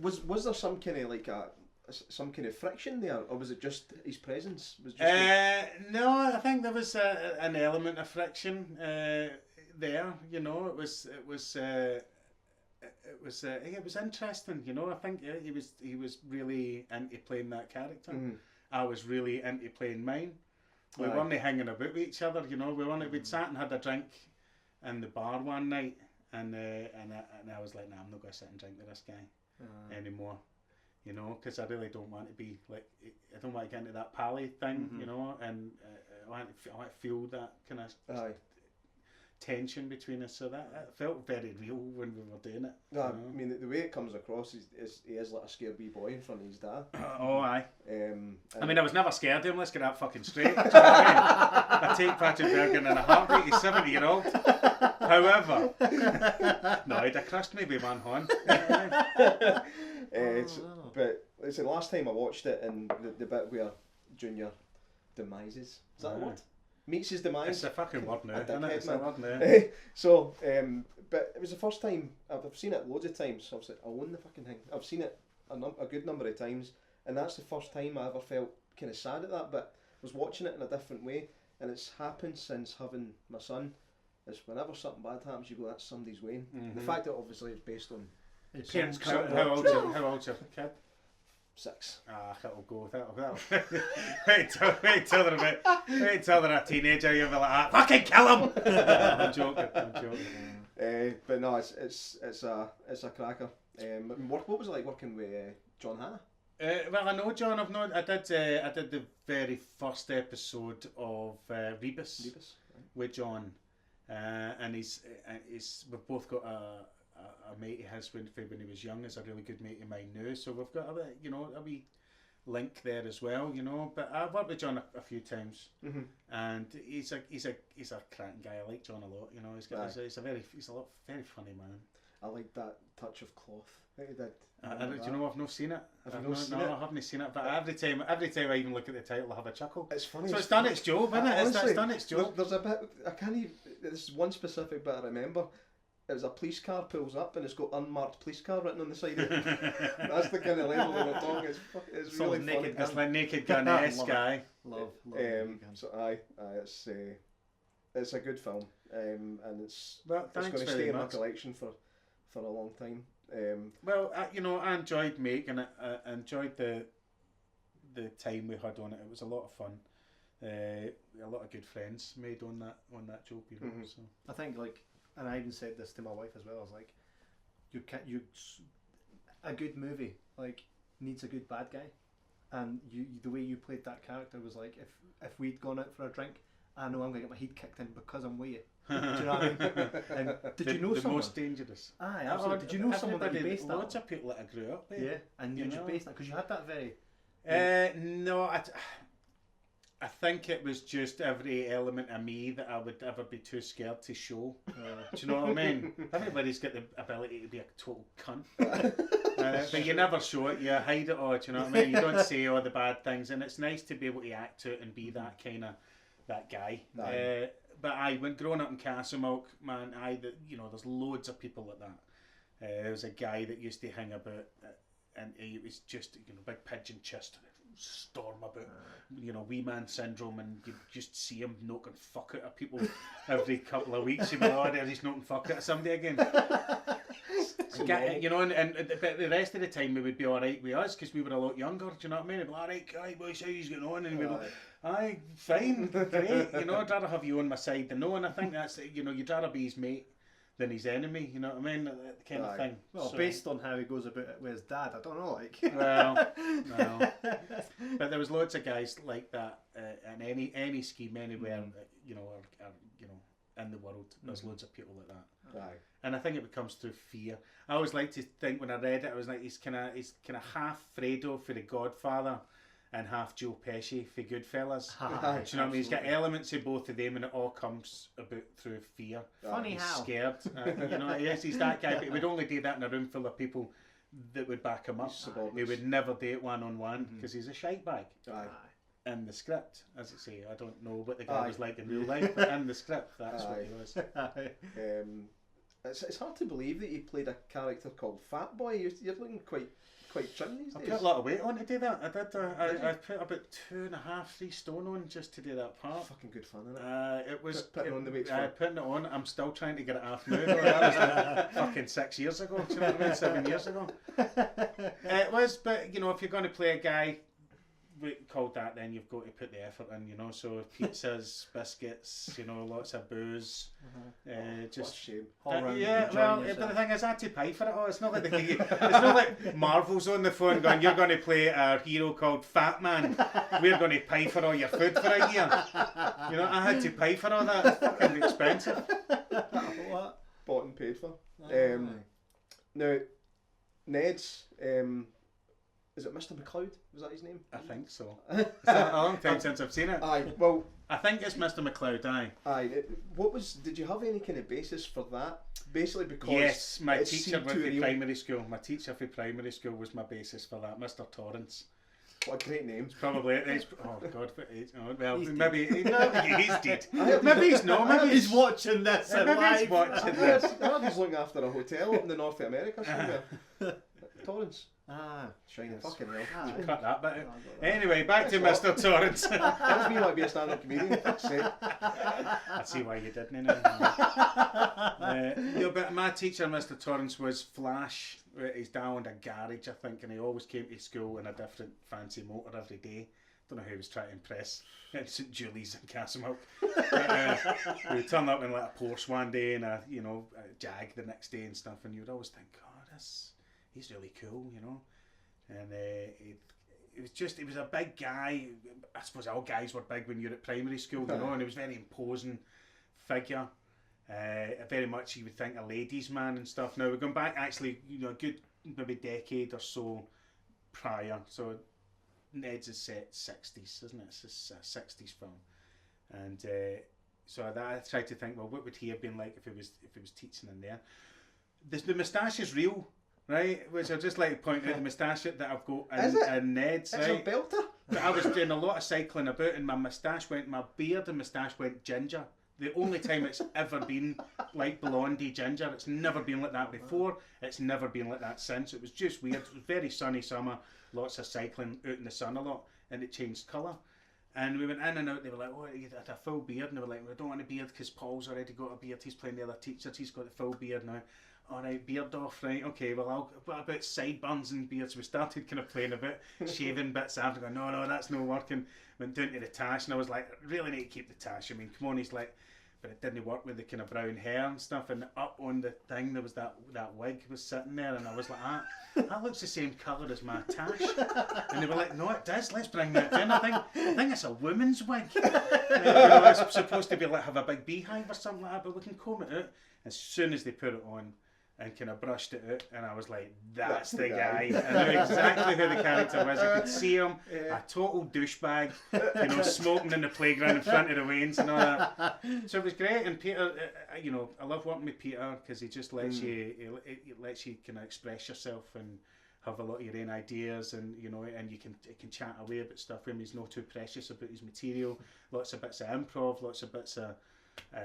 Was there some kind of like some kind of friction there, or was it just his presence? No, I think there was an element of friction there. You know, it was interesting, you know. I think he was really into playing that character. I was really into playing mine. We weren't hanging about with each other, you know. We'd sat and had a drink in the bar one night, and I was like, nah, I'm not going to sit and drink with this guy anymore, you know, because I really don't want to be like, I don't want to get into that pally thing, you know, and I want to feel that kind of tension between us, so that felt very real when we were doing it. No, I mean, the way it comes across is he is like a scared wee boy in front of his dad. I mean, I was never scared of him, let's get that fucking straight. Do you know what I mean? I take Patrick Bergin in a heartbeat, he's 70-year-old. However, no, he'd have crushed me with one horn. But listen, last time I watched it, and the bit where Junior demises, is that a word? Meets his demise. It's a fucking word now, isn't it? It's a word now. But it was the first time, I've seen it loads of times, I was like, I own the fucking thing. I've seen it a good number of times, and that's the first time I ever felt kind of sad at that, but I was watching it in a different way, and it's happened since having my son. Is whenever something bad happens, you go, that's somebody's Wayne. The fact that obviously it's based on How old's your kid? 6. That'll go. That'll. wait till they're a teenager. You'll be like, fucking kill him. I'm joking. But no, it's a cracker. What was it like working with John Hannah? Well, I know John. I did the very first episode of Rebus with John, and he's we've both got a mate of his when he was young is a really good mate of mine now. So we've got a wee link there as well, But I've worked with John a few times, and he's a cracking guy. I like John a lot. He's a very funny man. I like that touch of cloth that he did. I've not seen it. I haven't seen it. But every time I even look at the title, I have a chuckle. It's funny. So it's done its job, isn't it? Honestly, It's done its job. There's a bit. I can't even. There's one specific bit I remember. It was a police car pulls up and it's got unmarked police car written on the side of it. That's the kind of level we were talking. It's really funny. It's like Naked Gun-esque guy. Love so it's a good film, and it's going to stay in my collection for a long time. I enjoyed making it. I enjoyed the time we had on it. It was a lot of fun. A lot of good friends made on that job. So I think and I even said this to my wife as well. I was like, a good movie needs a good bad guy, and the way you played that character was like if we'd gone out for a drink, I know I'm gonna get my head kicked in because I'm with you. Do you know what I mean? Did you know the someone? most dangerous? Aye, absolutely. Did you know someone that you based that on? Loads of people that I grew up with. Yeah, and you based that because you had that very. No, I think it was just every element of me that I would ever be too scared to show. Do you know what I mean? Everybody's got the ability to be a total cunt. But you never show it, you hide it all, do you know what I mean? You don't say all the bad things, and it's nice to be able to act out and be that kind of that guy. But when growing up in Castlemilk, man, there's loads of people like that. There was a guy that used to hang about, and he was just, big pigeon chest, storm about, wee man syndrome, and you just see him knocking fuck out of people every couple of weeks. You'd be like, there he's knocking fuck out of somebody again. But the rest of the time we would be alright with us because we were a lot younger. Do you know what I mean? We'd be like, alright, guy, boys, how you getting on? And we'd be like, aye, fine, great. I'd rather have you on my side than no. And I think that's, you'd rather be his mate than his enemy, you know what I mean? That kind of thing. Well, based on how he goes about it with his dad, I don't know, Well, no. But there was loads of guys like that, in any scheme anywhere, in the world. There's loads of people like that. Aye. And I think it comes through fear. I always like to think when I read it, I was like, he's kind of half Fredo for The Godfather and half Joe Pesci for Goodfellas. Do you know what I mean? He's got elements of both of them, and it all comes about through fear. Funny he's how. Scared. Yes, he's that guy, but he would only do that in a room full of people that would back him up. He would never date one-on-one because he's a shite bag. In the script, as I say, I don't know what the guy was like in real life, but in the script, that's what he was. It's hard to believe that you played a character called Fat Boy. You're looking quite trim these days. I put a lot of weight on to do that. I did. I put about 2.5, 3 stone on just to do that part. Fucking good fun, isn't it? It was putting on the weight. Putting it on. I'm still trying to get it off now. That was fucking 6 years ago. Do you know what I mean? 7 years ago. It was, but if you're going to play a guy called that, then you've got to put the effort in, so pizzas, biscuits, lots of booze, just shame. But the thing is, I had to pay for it all. It's not like it's not like Marvel's on the phone going, you're going to play a hero called Fat Man, we're going to pay for all your food for a year. I had to pay for all that. It's fucking expensive. What? Bought and paid for. Now, Ned's is it Mr. McCloud? Was that his name? I think so. It's a long time since I've seen it. Aye, well... I think it's Mr. McCloud, aye. Aye. Did you have any kind of basis for that? Basically because... Yes, my teacher for primary school. My teacher for primary school was my basis for that, Mr. Torrance. What a great name. Probably. Oh, God. Maybe he's dead. Maybe he's not. Maybe he's watching this live. He's watching this. I heard he's looking after a hotel up in the North of America somewhere. Torrance. Shining. Fucking hell. Cut that bit out. Anyway, back to Mr. Torrance. Tells me I might be a stand-up comedian. Fuck's sake. I see why you didn't. But my teacher, Mr. Torrance, was Flash. His dad owned a garage, I think, and he always came to school in a different fancy motor every day. Don't know who he was trying to impress at St Julie's in Castlemilk. We would turn up in like a Porsche one day and a Jag the next day and stuff, and you would always think, God, he's really cool, And he was a big guy. I suppose all guys were big when you were at primary school, and he was a very imposing figure. Very much you would think a ladies' man and stuff. Now we're going back actually, a good maybe decade or so prior. So Ned's is set 60s, isn't it? It's a 60s film, and so I tried to think, well, what would he have been like if he was teaching in there? The moustache is real, right? Which I'd just like to point out the moustache that I've got in Ned's. It's right? a belter. But I was doing a lot of cycling about, and my beard and moustache went ginger. The only time it's ever been like blondie ginger. It's never been like that before. It's never been like that since. It was just weird. It was very sunny summer, lots of cycling out in the sun a lot, and it changed colour. And we went in and out. They were like, "Oh, you had a full beard," and they were like, "We don't want a beard because Paul's already got a beard. He's playing the other teachers. He's got the full beard now." All right, beard off, right? Okay, well, what about sideburns and beards? We started kind of playing a bit, shaving bits after. Going, no, that's not working. Went down to the tash, and I was like, really need to keep the tash. I mean, come on. He's like, but it didn't work with the kind of brown hair and stuff. And up on the thing, there was that wig was sitting there, and I was like, that looks the same colour as my tash. And they were like, no, it does. Let's bring that in. I think it's a woman's wig. It's supposed to be like have a big beehive or something like that, but we can comb it out. As soon as they put it on and kind of brushed it out, and I was like, that's the guy. I knew exactly who the character was. I could see him, a total douchebag, smoking in the playground in front of the Waynes and all that. So it was great, and Peter, I love working with Peter because he just lets you, it lets you kind of express yourself and have a lot of your own ideas, and and you can chat away about stuff with him. He's not too precious about his material. Lots of bits of improv, lots of bits of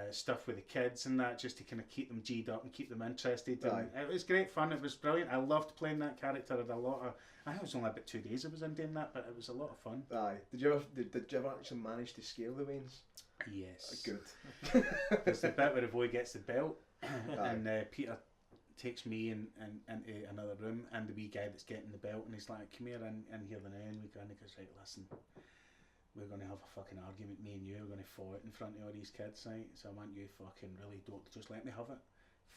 stuff with the kids and that, just to kind of keep them G'd up and keep them interested. And it was great fun. It was brilliant. I loved playing that character. I had a lot of. I think it was only about 2 days I was in doing that, but it was a lot of fun. Did you ever actually manage to scale the Waynes? Yes. Good. There's the bit where the boy gets the belt, and Peter takes me into another room, and the wee guy that's getting the belt, and he's like, "Come here and hear the name." And he goes, "Right, listen. We're going to have a fucking argument, me and you. We're going to fight in front of all these kids, right? So I want you fucking really don't just let me have it.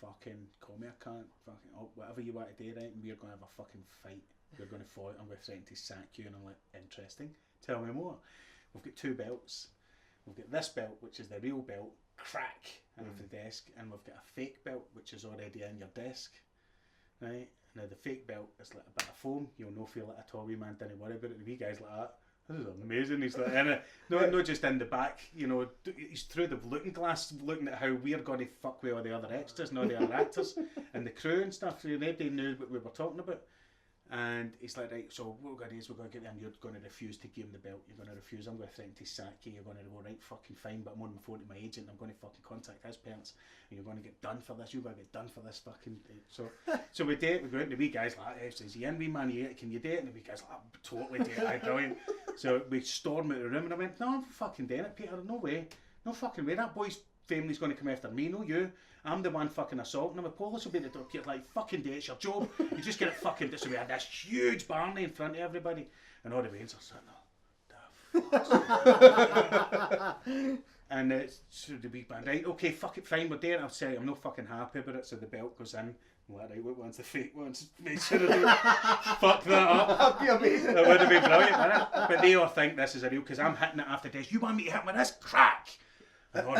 Fucking call me a cunt. Fucking whatever you want to do, right? And we're going to have a fucking fight. We're going to fight. I'm going to threaten to sack you." And I'm like, interesting. Tell me more. We've got 2 belts. We've got this belt, which is the real belt, crack off the desk, and we've got a fake belt, which is already in your desk, right? Now the fake belt is like a bit of foam. You'll no feel it at all. Wee man, didn't worry about it. The wee guy's like that. This is amazing. He's like, not just in the back, he's through the looking glass looking at how we're going to fuck with all the other extras and all the other actors and the crew and stuff. So nobody knew what we were talking about. And he's like, right, so what we're going to do is we're going to get in, you're going to refuse to give him the belt, you're going to refuse, I'm going to threaten to sack you, you're going to go, right, fucking fine, but I'm on the phone to my agent, I'm going to fucking contact his parents, and you're going to get done for this, you're going to get done for this fucking... So we date, we go out, and the wee guy's like, hey, is he in, wee man, can you date? And the wee guy's like, totally date, brilliant. So we storm out of the room, and I went, no, I'm fucking doing it, Peter, no way, no fucking way, that boy's family's going to come after me, no you. I'm the one fucking assaulting him. Police will be at the door. Peter's like, fucking do it, it's your job. You just get it fucking this. So we had this huge Barney in front of everybody, and all the Waynes are sitting there. And so the big band, right, okay, fuck it, fine, we're doing it. I'll say I'm not fucking happy about it. So the belt goes in. I'm like, right, what one's the fake ones? Make sure I don't fuck that up. That'd be amazing. That would have been brilliant, wouldn't it? But they all think this is a real, because I'm hitting it after this. You want me to hit with this? Crack! And all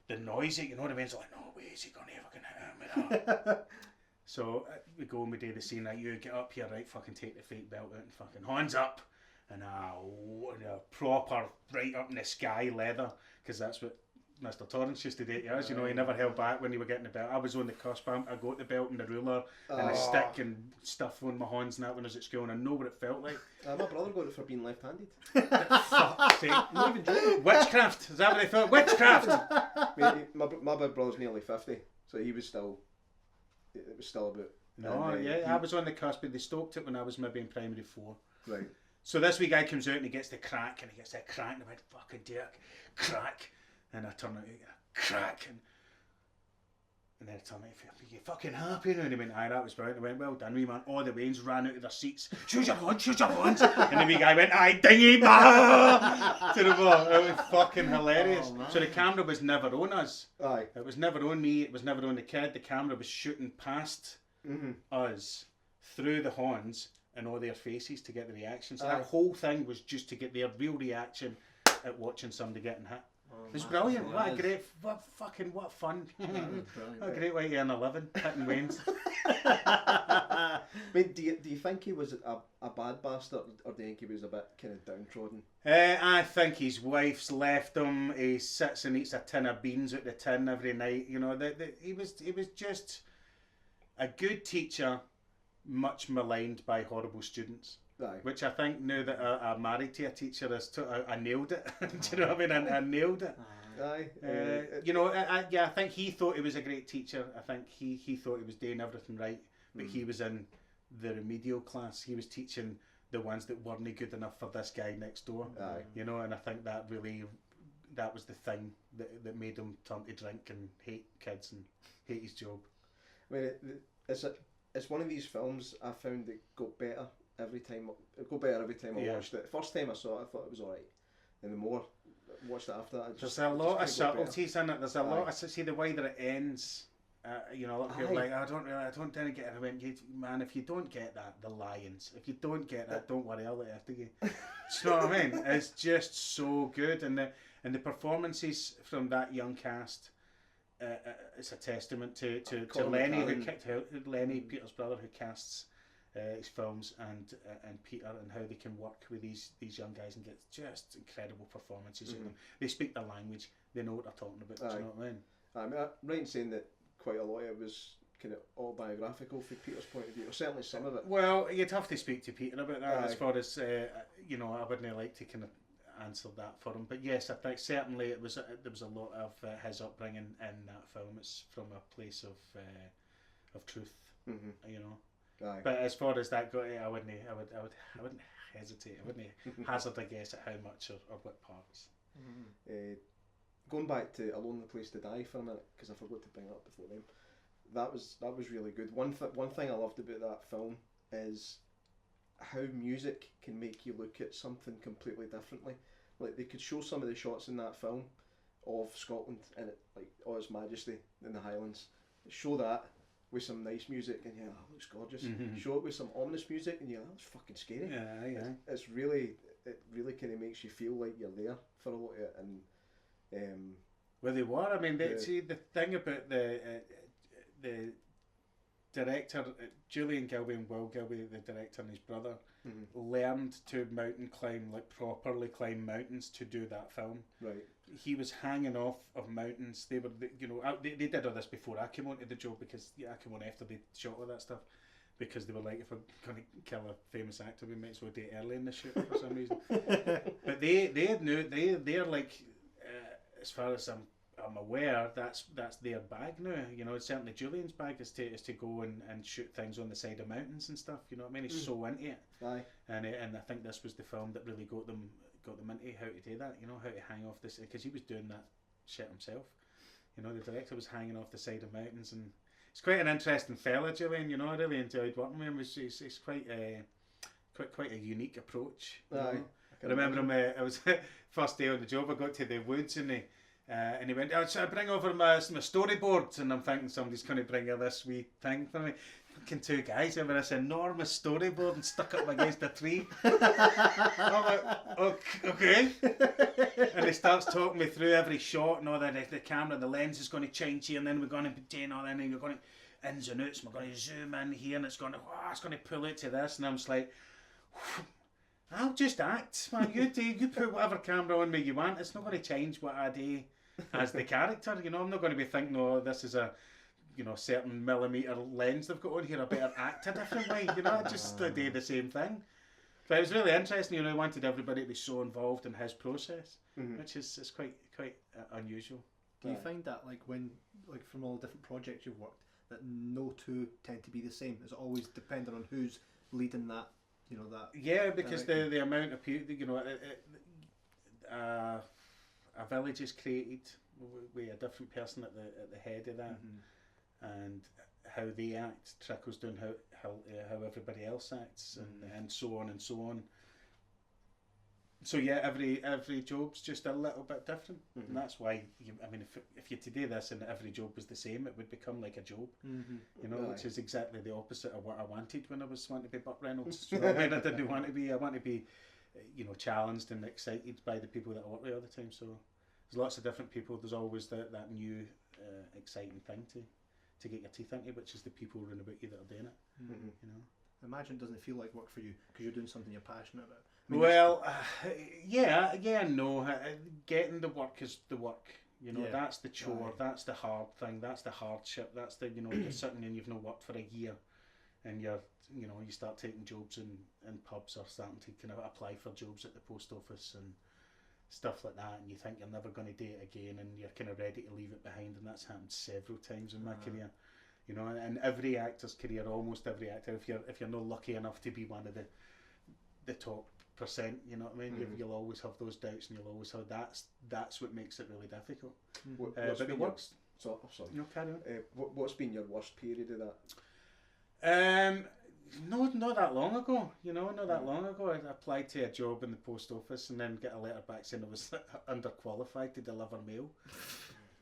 the noise, you know what I mean? It's like, no way is he going to ever hit him with that. So we go and we do the scene, like, you get up here, right, fucking take the fake belt out and fucking hands up. And a proper, right up in the sky leather, because that's what Mr. Torrance used to do to us, he never held back when he were getting the belt. I was on the cusp, I got the belt and the ruler and the stick and stuff on my hands and that when I was at school, and I know what it felt like. My brother got it for being left-handed. Fuck's sake. Not even joking. Witchcraft, is that what they thought? Witchcraft! My big brother's nearly 50, so he was still, it was still about No, I was on the cusp, but they stopped it when I was maybe in primary 4. Right. So this wee guy comes out and he gets the crack, and I went, fucking dick, crack. And I turn out, crack. And then I turned out, are you fucking happy now? And he went, aye, that was brilliant. I went, well done, wee man. All the wains ran out of their seats. Shoot your horns. And the wee guy went, aye, dingy, ma! To the ball. It was fucking hilarious. Oh, so the camera was never on us. Aye. It was never on me. It was never on the kid. The camera was shooting past us through the horns and all their faces to get the reaction. So that whole thing was just to get their real reaction at watching somebody getting hit. It was brilliant. What fun. What a great way to earn a living, hitting wains. Wait, do you think he was a bad bastard, or do you think he was a bit kind of downtrodden? I think his wife's left him. He sits and eats a tin of beans out the tin every night. You know, he was just a good teacher, much maligned by horrible students. Aye. Which I think now that I'm married to a teacher, I nailed it. Do you know what I mean? I nailed it. Aye. You know, I think he thought he was a great teacher. I think he thought he was doing everything right, but he was in the remedial class. He was teaching the ones that weren't good enough for this guy next door. Aye. You know, and I think that was the thing that made him turn to drink and hate kids and hate his job. I mean, it's one of these films I found that got better every time. It got better every time I watched it. The first time I saw it, I thought it was alright, and the more I watched it after that, there's a lot of subtleties in it. There's a lot. I see the way that it ends. You know, people like, I don't get it. I went, man, if you don't get that, the lions. If you don't get that, don't worry, I'll look after you. You know what I mean? It's just so good, and the performances from that young cast. It's a testament to Lenny, who kicked out Lenny, Peter's brother, who casts his films, and Peter, and how they can work with these young guys and get just incredible performances of them. They speak the language, they know what they're talking about. Do you know what I mean? I mean, right in saying that quite a lot of it was kind of autobiographical from Peter's point of view, or certainly some of it. Well, you'd have to speak to Peter about that. As far as you know, I wouldn't like to kind of answer that for him, but yes, I think certainly there was a lot of his upbringing in that film. It's from a place of truth, you know. Aye. But as far as that goes, I wouldn't hesitate. I wouldn't hazard a guess at how much or what parts. Going back to A Lonely Place to Die for a minute, because I forgot to bring it up before then. That was really good. One thing I loved about that film is how music can make you look at something completely differently. Like, they could show some of the shots in that film of Scotland and it, like, all its majesty in the Highlands. Show that with some nice music and that looks gorgeous. Show it with some ominous music and that looks fucking scary. Yeah. It really kind of makes you feel like you're there for a lot of it. And well, they were. I mean, see, the thing about the director, Julian Gilby and Will Gilby, the director, and his brother, learned to mountain climb, like properly climb mountains to do that film. Right. He was hanging off of mountains. They were, you know, they did all this before I came onto the job, because I came on after they shot all that stuff, because they were like, if we're going to kill a famous actor, we might as well do it early in the shoot for some reason. But they're like, as far as I'm aware, that's their bag now. You know, certainly Julian's bag is to go and shoot things on the side of mountains and stuff. You know what I mean? He's so into it. Aye. And I think this was the film that really got them into how to do that. You know, how to hang off this, because he was doing that shit himself. You know, the director was hanging off the side of mountains, and he's quite an interesting fella, Julian. You know, I really enjoyed working with him. He's quite a unique approach. Aye. I remember him. I was first day on the job. I got to the woods and he went, "I bring over my storyboards," and I'm thinking somebody's going to bring her this wee thing for me. Fucking two guys have this enormous storyboard and stuck up against a tree. I'm like, okay. And he starts talking me through every shot and all that. The camera, the lens is going to change here, and then we're going to be doing all that, and we're going to ins and outs, and we're going to zoom in here, and it's going to pull it to this, and I'm just like, I'll just act, man. You put whatever camera on me you want. It's not going to change what I do as the character. You know, I'm not going to be thinking, oh, this is a, you know, certain millimetre lens they've got on here. I better act a different way. You know, just to do the same thing. But it was really interesting. You know, he wanted everybody to be so involved in his process, which is quite unusual. Do you find that, like, when, like, from all the different projects you've worked, that no two tend to be the same. It's always dependent on who's leading that, that. Yeah, because the amount of people, a village is created with a different person at the head of that, and how they act trickles down how everybody else acts, and so on and so on. So yeah, every job's just a little bit different, and that's why if you to do this and every job was the same, it would become like a job, which is exactly the opposite of what I wanted when I was wanting to be Burt Reynolds. So I didn't want to be. I want to be, challenged and excited by the people that I work with all the time. So there's lots of different people. There's always that new exciting thing to get your teeth into, which is the people around about you that are doing it. I imagine it doesn't feel like work for you because you're doing something you're passionate about. No. Getting the work is the work. That's the chore. Right. That's the hard thing. That's the hardship. That's the you're sitting and you've not worked for a year, and you start taking jobs in pubs, or starting to kind of apply for jobs at the post office and stuff like that, and you think you're never going to do it again, and you're kind of ready to leave it behind, and that's happened several times in my career. And every actor's career, almost every actor, if you're not lucky enough to be one of the top percent, you'll always have those doubts, and you'll always have that's what makes it really difficult. But it works. Sorry. Carry on. What's been your worst period of that? Not that long ago. Not that long ago. I applied to a job in the post office and then get a letter back saying I was underqualified to deliver mail.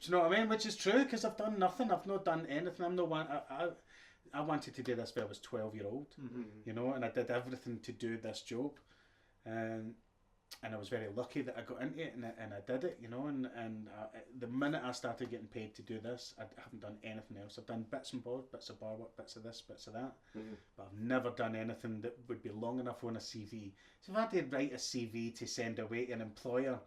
Do you know what I mean? Which is true, because I've done nothing. I've not done anything. I wanted to do this when I was 12-year-old, and I did everything to do this job. And I was very lucky that I got into it, and I did it, and the minute I started getting paid to do this, I haven't done anything else. I've done bits and bobs, bits of bar work, bits of this, bits of that, but I've never done anything that would be long enough on a CV. So if I had to write a CV to send away to an employer,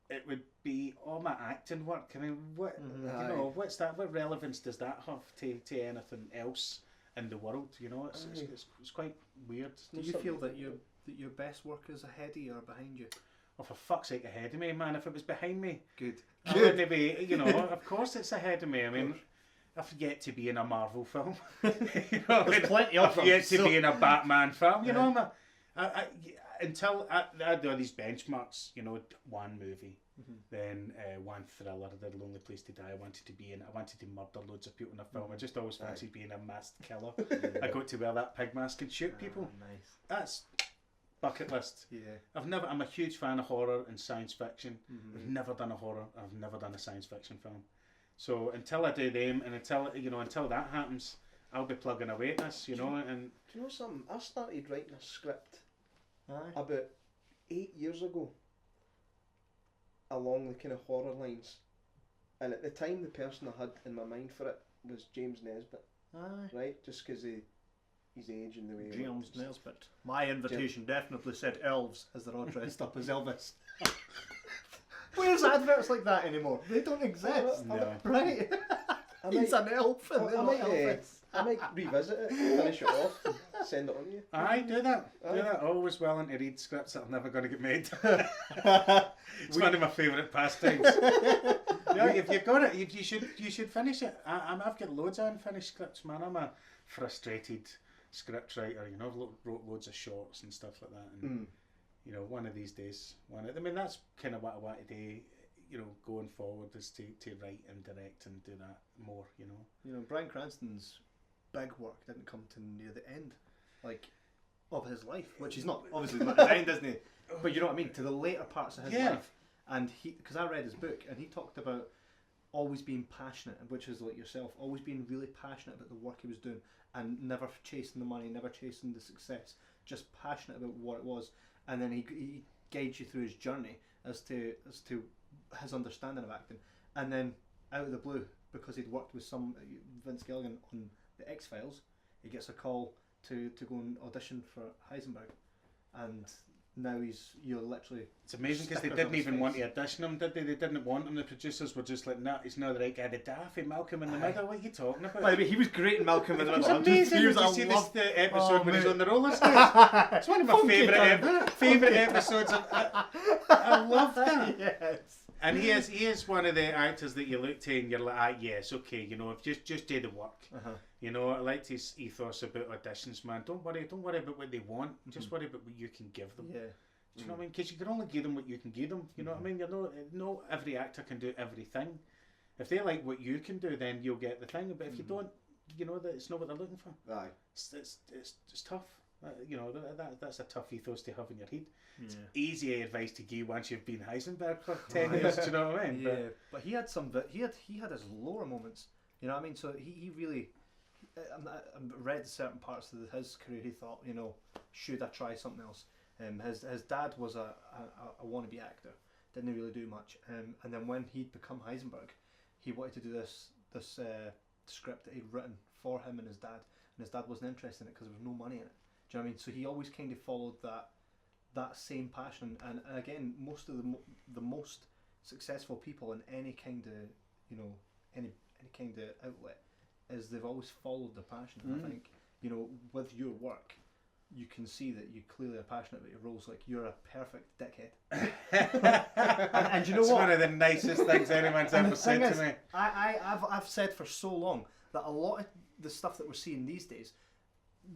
it would be all my acting work. I mean, what's that? What relevance does that have to anything else in the world? It's quite weird. Do you feel that your best work is ahead of you or behind you? Oh, for fuck's sake, ahead of me, man. If it was behind me, good. I wouldn't be, of course it's ahead of me. I mean, I've yet to be in a Marvel film. There's plenty of them. I've yet to be in a Batman film. Until I do these benchmarks, one movie, then one thriller, The Lonely Place to Die. I wanted to murder loads of people in a film. I just always fancied being a masked killer. I got to wear that pig mask and shoot people. Nice. That's bucket list. Yeah. I'm a huge fan of horror and science fiction. I've never done a horror. I've never done a science fiction film. So until I do them, and until that happens, I'll be plugging away at this. And do you know something? I started writing a script about 8 years ago, along the kind of horror lines, and at the time the person I had in my mind for it was James Nesbitt. Right, just because his age and the way James Nesbitt. My invitation definitely said elves, as they're all dressed up as Elvis. Where's adverts like that anymore? They don't exist. No. Right? He's an elf and they're not Elvis. I might revisit it, finish it off, and send it on you. Aye, do that. Always willing to read scripts that are never going to get made. It's one of my favourite pastimes. If you've got it, you should finish it. I've got loads of unfinished scripts, man. I'm a frustrated script writer. I've wrote loads of shorts and stuff like that. And one of these days, that's kind of what I want to do. Going forward is to write and direct and do that more. Bryan Cranston's big work didn't come to near the end, of his life, which he's not obviously not at the end, isn't he? But you know what I mean, to the later parts of his life. And because I read his book, and he talked about always being passionate, which is like yourself, always being really passionate about the work he was doing, and never chasing the money, never chasing the success, just passionate about what it was. And then he guides you through his journey as to his understanding of acting, and then out of the blue, because he'd worked with Vince Gilligan on the X-Files, he gets a call to go and audition for Heisenberg, and now you're literally... It's amazing because they didn't even want to audition him, did they? They didn't want him. The producers were just like, nah, he's not the right guy. The Daffy, Malcolm in the Middle, what are you talking about? By the way, he was great in Malcolm in the Middle. It was amazing. Did you see the episode when he's on the roller skates? It's one of my favourite episodes. I love that. Yes. And he is one of the actors that you look to and you're like, yes, okay, you know, just do the work. You know, I liked his ethos about auditions, man. Don't worry about what they want. Just worry about what you can give them. Yeah. Do you know what I mean? Because you can only give them what you can give them. You know what I mean? No, every actor can do everything. If they like what you can do, then you'll get the thing. But if you don't, you know that it's not what they're looking for. Aye. It's tough. You know that's a tough ethos to have in your head. Yeah. It's easy advice to give once you've been Heisenberg for 10 years. Do you know what I mean? Yeah, but he had he had his lower moments. You know what I mean? So he really. I read certain parts of his career. He thought, you know, should I try something else? His dad was a wannabe actor. Didn't really do much. And then when he'd become Heisenberg, he wanted to do this script that he'd written for him and his dad. And his dad wasn't interested in it because there was no money in it. Do you know what I mean? So he always kind of followed that same passion. And again, most of the most successful people in any kind of, you know, any kind of outlet is they've always followed their passion. And I think, you know, with your work, you can see that you clearly are passionate about your roles. Like, you're a perfect dickhead. and you know it's what? One of the nicest things anyone's ever said to me. I've said for so long that a lot of the stuff that we're seeing these days,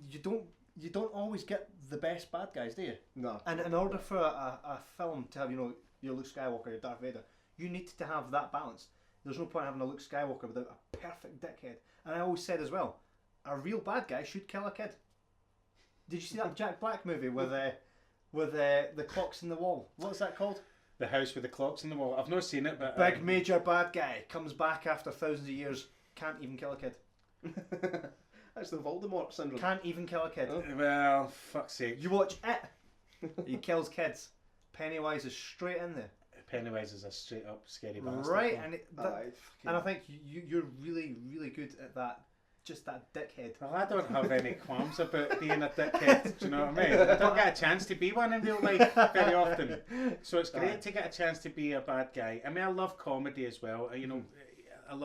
you don't always get the best bad guys, do you? No. And in order for a film to have, you know, your Luke Skywalker, your Darth Vader, you need to have that balance. There's no point having a Luke Skywalker without a perfect dickhead. And I always said as well, a real bad guy should kill a kid. Did you see that Jack Black movie with the clocks in the wall? What's that called? The House with the Clocks in the Wall. I've not seen it, but Big major bad guy comes back after thousands of years, can't even kill a kid. That's the Voldemort syndrome. Can't even kill a kid. Oh. Well, fuck's sake. You watch it. He kills kids. Pennywise is straight in there. Pennywise is a straight up scary bastard. Right, And I think you're really, really good at that. Just that dickhead. Well, I don't have any qualms about being a dickhead. Do you know what I mean? I don't get a chance to be one in real life very often, so it's great to get a chance to be a bad guy. I mean, I love comedy as well. You know, I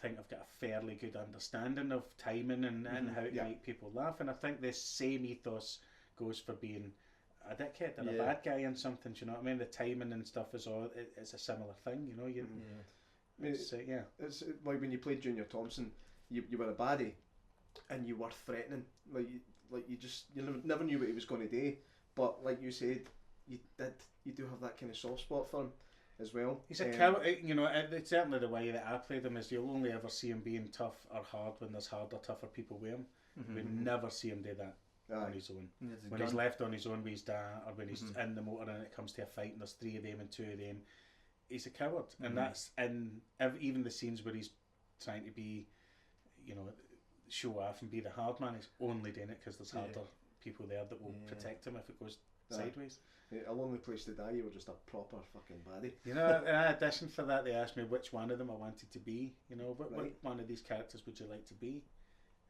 think I've got a fairly good understanding of timing and how to make people laugh, and I think this same ethos goes for being a dickhead or a bad guy in something. Do you know what I mean? The timing and stuff is all. It's a similar thing. You know, I mean, it's like when you played Junior Thompson, you were a baddie, and you were threatening. You never knew what he was going to do, but like you said, you do have that kind of soft spot for him as well. He's a cow. You know, it's certainly the way that I played him is you'll only ever see him being tough or hard when there's harder, tougher people with him. We never see him do that on his own. When he's left on his own with his dad, or when he's in the motor and it comes to a fight and there's 3 of them and 2 of them, he's a coward. And that's in even the scenes where he's trying to be, you know, show off and be the hard man, he's only doing it because there's harder people there that will protect him if it goes sideways. A Lonely Place to Die, you were just a proper fucking baddie. You know, in addition for that, they asked me which one of them I wanted to be. You know, what one of these characters would you like to be?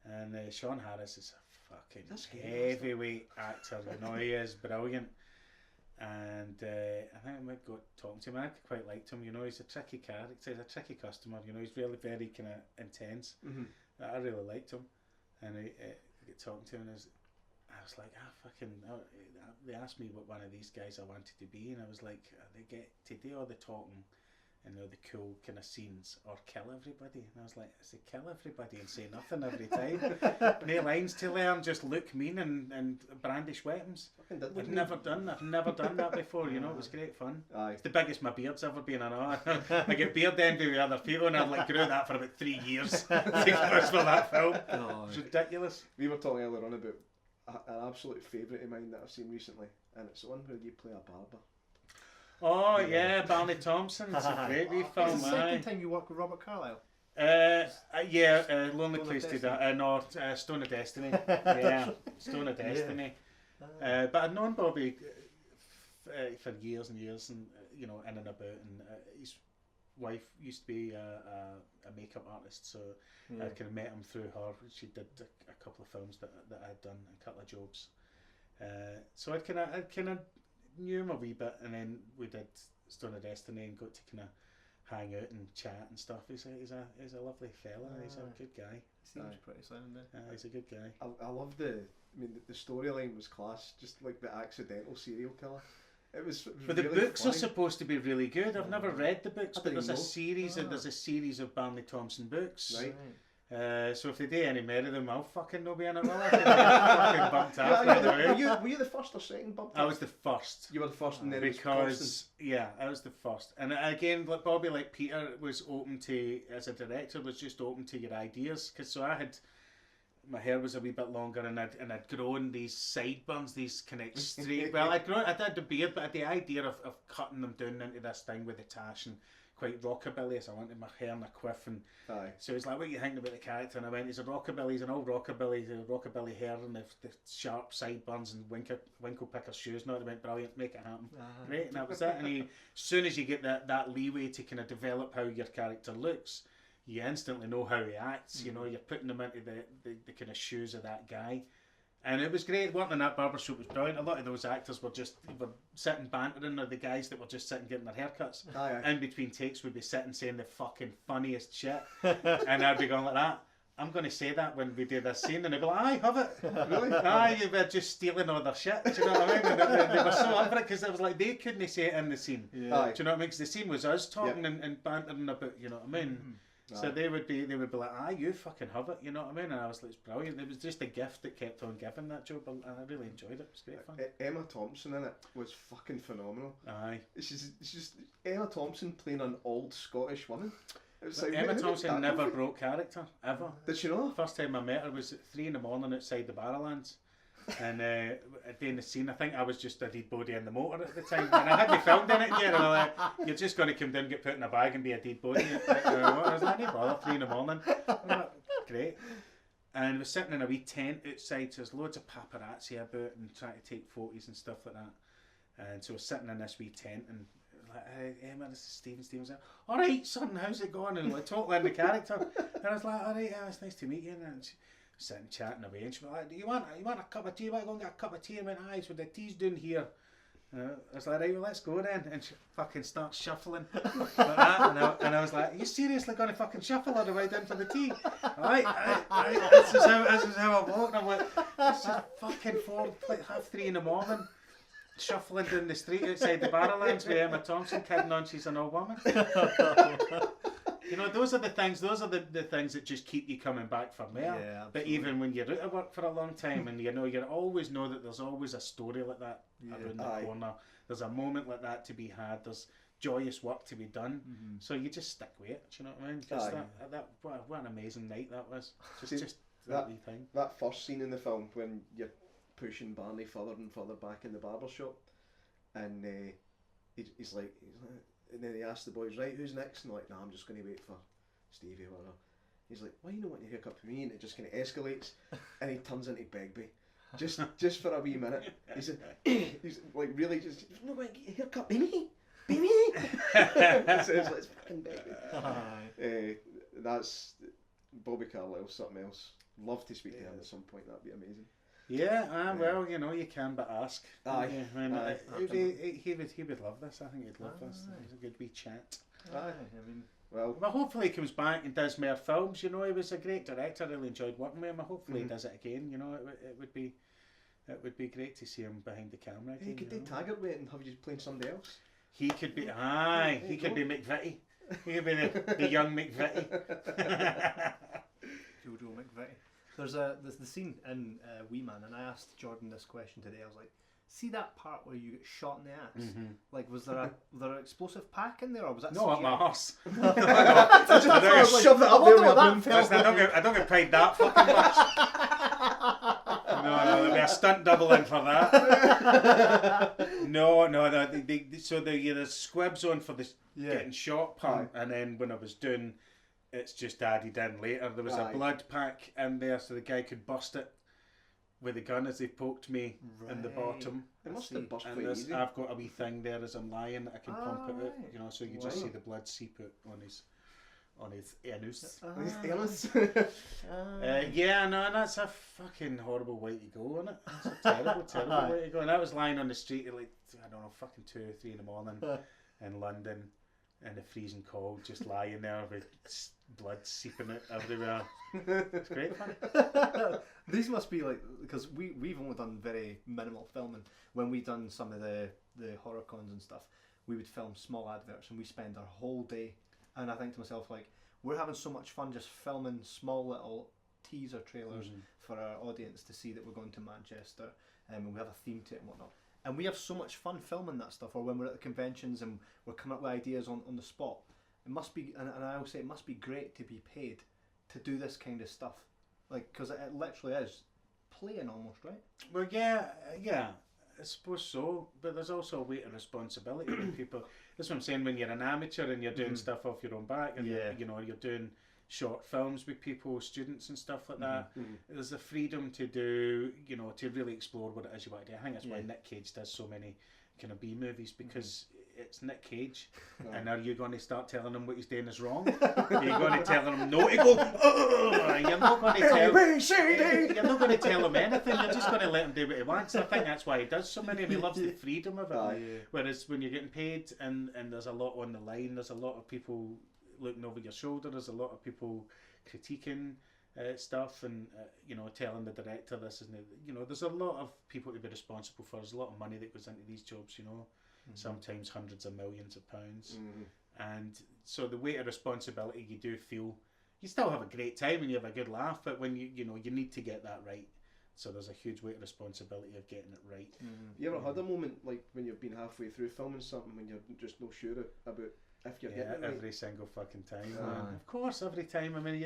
And Sean Harris is a fucking heavyweight actor. You know, he is brilliant. And I think I might go talking to him. I quite liked him. You know, he's a tricky character. He's a tricky customer. You know, he's really very kind of intense. I really liked him. And I got talking to him, and I was like, they asked me what one of these guys I wanted to be, and I was like, they get to do all the talking and all the cool kind of scenes, or kill everybody. And I was like, I say kill everybody and say nothing every time. No lines to learn, just look mean and brandish weapons. I've never done that before. You know, it was great fun. It's the biggest my beard's ever been. I know. I get beard envy with other people, and I've like grew that for about 3 years to push for that film. It's ridiculous. We were talking earlier on about an absolute favourite of mine that I've seen recently, and it's the one where you play a barber. Oh yeah, Barney Thompson. It's a great wee film. It's the second time you work with Robert Carlyle. Lonely Place to Die. Stone of Destiny. Yeah, Stone of Destiny. But I've known Bobby for years and years, and you know, in and about. And his wife used to be a makeup artist, so I kind of met him through her. She did a couple of films that I had done, a couple of jobs. So I kind of knew him a wee bit, and then we did Stone of Destiny and got to kind of hang out and chat and stuff. He's a lovely fella. He's a good guy. Seems pretty sound. He's a good guy. I love the storyline was class. Just like the accidental serial killer. It was but really the books funny. are supposed to be really good. I've never read the books, but there's a know. series. There's a series of Barney Thompson books. Right. So if they do any more of them, I'll fucking not be in it. Will I? Fucking bumped off right away. Were you the first or second bumped I off? was the first. You were the first, and then Because I was the first, and again, like Bobby, like Peter, was open to, as a director, was just open to your ideas. Because so I had, my hair was a wee bit longer, and I'd grown these sideburns, these kind of straight. Well, I had the beard, but the idea of cutting them down into this thing with the tash and quite rockabilly, as I wanted my hair in a quiff, and so he's like, "What are you thinking about the character?" And I went, "He's a rockabilly, he's an old rockabilly, he's a rockabilly hair and the sharp sideburns and winkle picker shoes." No, they went, "Brilliant, make it happen." Great, and that was it. And as soon as you get that leeway to kind of develop how your character looks, you instantly know how he acts. You know, you're putting them into the kind of shoes of that guy. And it was great. Working in that barbershop was brilliant. A lot of those actors were sitting bantering, or the guys that were just sitting getting their haircuts. In between takes, would be sitting saying the fucking funniest shit. And I'd be going like that. I'm going to say that when we do this scene, and they'd be like, "Aye, have it." Really? Aye, you were just stealing all their shit. Do you know what I mean? And they were so up for it, because it was like they couldn't say it in the scene. Yeah. Do you know what I mean? Because the scene was us talking and bantering about, you know what I mean? So they would be like, "Aye, you fucking have it," you know what I mean? And I was like, "It's brilliant." It was just a gift that kept on giving, that job, and I really enjoyed it. It was great fun. Emma Thompson in it was fucking phenomenal. Aye. It's just Emma Thompson playing an old Scottish woman. It was like, Emma Thompson never broke character, ever. Did she not? First time I met her was at 3 a.m. outside the Barrowlands. And doing the scene, I think I was just a dead body in the motor at the time, and I hadn't filmed in it yet. And I'm like, "You're just going to come down, get put in a bag, and be a dead body." I was like, "No bother, 3 a.m. I'm like, great. And we're sitting in a wee tent outside, so there's loads of paparazzi about and trying to take photos and stuff like that. And so we're sitting in this wee tent, and like, "Hey, Emma, this is Stephen." Stephen's like, "All right, son, how's it going?" And like totally in the character. And I was like, "All right, yeah, it's nice to meet you." And she, sitting chatting away, and she was like, "Do you want a cup of tea? You want to go and get a cup of tea?" I went, "Aye, so the tea's down here." I was like, "Right, well, let's go then." And she fucking starts shuffling like that, and I was like, "Are you seriously going to fucking shuffle all the way down for the tea?" Aye. This is how I walk. And I'm like, "This is fucking 3:30 in the morning, shuffling down the street outside the Barrowlands with Emma Thompson, kidding on she's an old woman." You know, those are the things that just keep you coming back for more. Yeah, but even when you're out of work for a long time, and you always know that there's always a story like that around the corner. There's a moment like that to be had. There's joyous work to be done. So you just stick with it. Do you know what I mean? Because what an amazing night that was. Just that wee thing. That first scene in the film when you're pushing Barney further and further back in the barber shop, and he's like. And then he asked the boys, "Right, who's next?" And they're like, "Nah, I'm just going to wait for Stevie or whatever." He's like, "Why you not want your haircut for me?" And it just kind of escalates, and he turns into Begbie, just for a wee minute. He's like really just, "No, want to get your haircut, baby." So it's like, it's fucking Begbie. That's Bobby Carlyle, something else. Love to speak to him at some point. That'd be amazing. Yeah, well, you know, you can but ask. Aye. Yeah, I mean, he would love this. I think he'd love this. It's a good wee chat. Aye. I mean, well, hopefully he comes back and does more films. You know, he was a great director. I really enjoyed working with him. Hopefully he does it again. You know, it would be great to see him behind the camera again. He could do Taggart with it and have you playing somebody else. He could be. He could be McVitie. He could be the young McVitie. Jojo McVitie. There's the scene in Wee Man, and I asked Jordan this question today. I was like, "See that part where you get shot in the ass? Like, was there an explosive pack in there, or was that?" No, up my arse. I shoved it up there with a boom felt. I don't get paid that fucking much. No, there'll be a stunt double in for that. No, so the squibs on for the getting shot part, and then when I was doing. It's just added in later. There was a blood pack in there so the guy could bust it with a gun as he poked me in the bottom. It must have bust and quite easy. I've got a wee thing there as I'm lying that I can pump it out, you know, so you just see the blood seep out on his anus. Yeah, no, that's a fucking horrible way to go, isn't it? That's a terrible way to go. And I was lying on the street at like, I don't know, fucking 2 or 3 in the morning in London. in the freezing cold, just lying there with blood seeping out everywhere. It's great fun. These must be like, because we've only done very minimal filming. When we done some of the horror cons and stuff, we would film small adverts and we spend our whole day. And I think to myself, like, we're having so much fun just filming small little teaser trailers for our audience to see that we're going to Manchester, and we have a theme to it and whatnot. And we have so much fun filming that stuff, or when we're at the conventions and we're coming up with ideas on the spot. It must be, and I will say, it must be great to be paid to do this kind of stuff. Like, because it literally is playing almost, right? Well, yeah, I suppose so. But there's also a weight of responsibility when people. That's what I'm saying. When you're an amateur and you're doing stuff off your own back, and you know, you're doing short films with people, students and stuff like that. There's the freedom to do, you know, to really explore what it is you want to do. I think that's why Nick Cage does so many kind of B movies, because it's Nick Cage. And are you going to start telling him what he's doing is wrong? Are you going to tell him no to go? You're not going to tell. You're not going to tell him anything. You're just going to let him do what he wants. I think that's why he does so many. And he loves the freedom of it. Whereas when you're getting paid and there's a lot on the line, there's a lot of people looking over your shoulder. There's a lot of people critiquing stuff and you know, telling the director this isn't it. You know, there's a lot of people to be responsible for. There's a lot of money that goes into these jobs, you know, sometimes hundreds of millions of pounds. And so the weight of responsibility you do feel. You still have a great time and you have a good laugh, but when you know, you need to get that right. So there's a huge weight of responsibility of getting it right. You ever had a moment like when you've been halfway through filming something when you're just not sure about if you're getting it right? Every single fucking time. Of course, every time. I mean,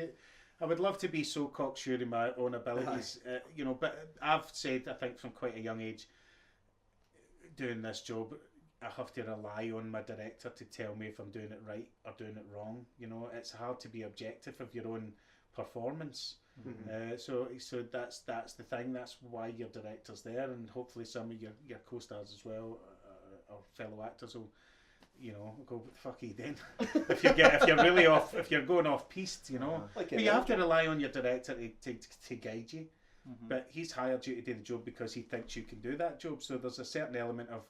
I would love to be so cocksure in my own abilities, you know. But I've said, I think, from quite a young age, doing this job, I have to rely on my director to tell me if I'm doing it right or doing it wrong. You know, it's hard to be objective of your own performance. So that's the thing. That's why your director's there, and hopefully some of your co-stars as well, or fellow actors will, you know, go, what the fuck are you doing? if you're going off piste, you know. But you have to rely on your director to guide you. But he's hired you to do the job because he thinks you can do that job. So there's a certain element of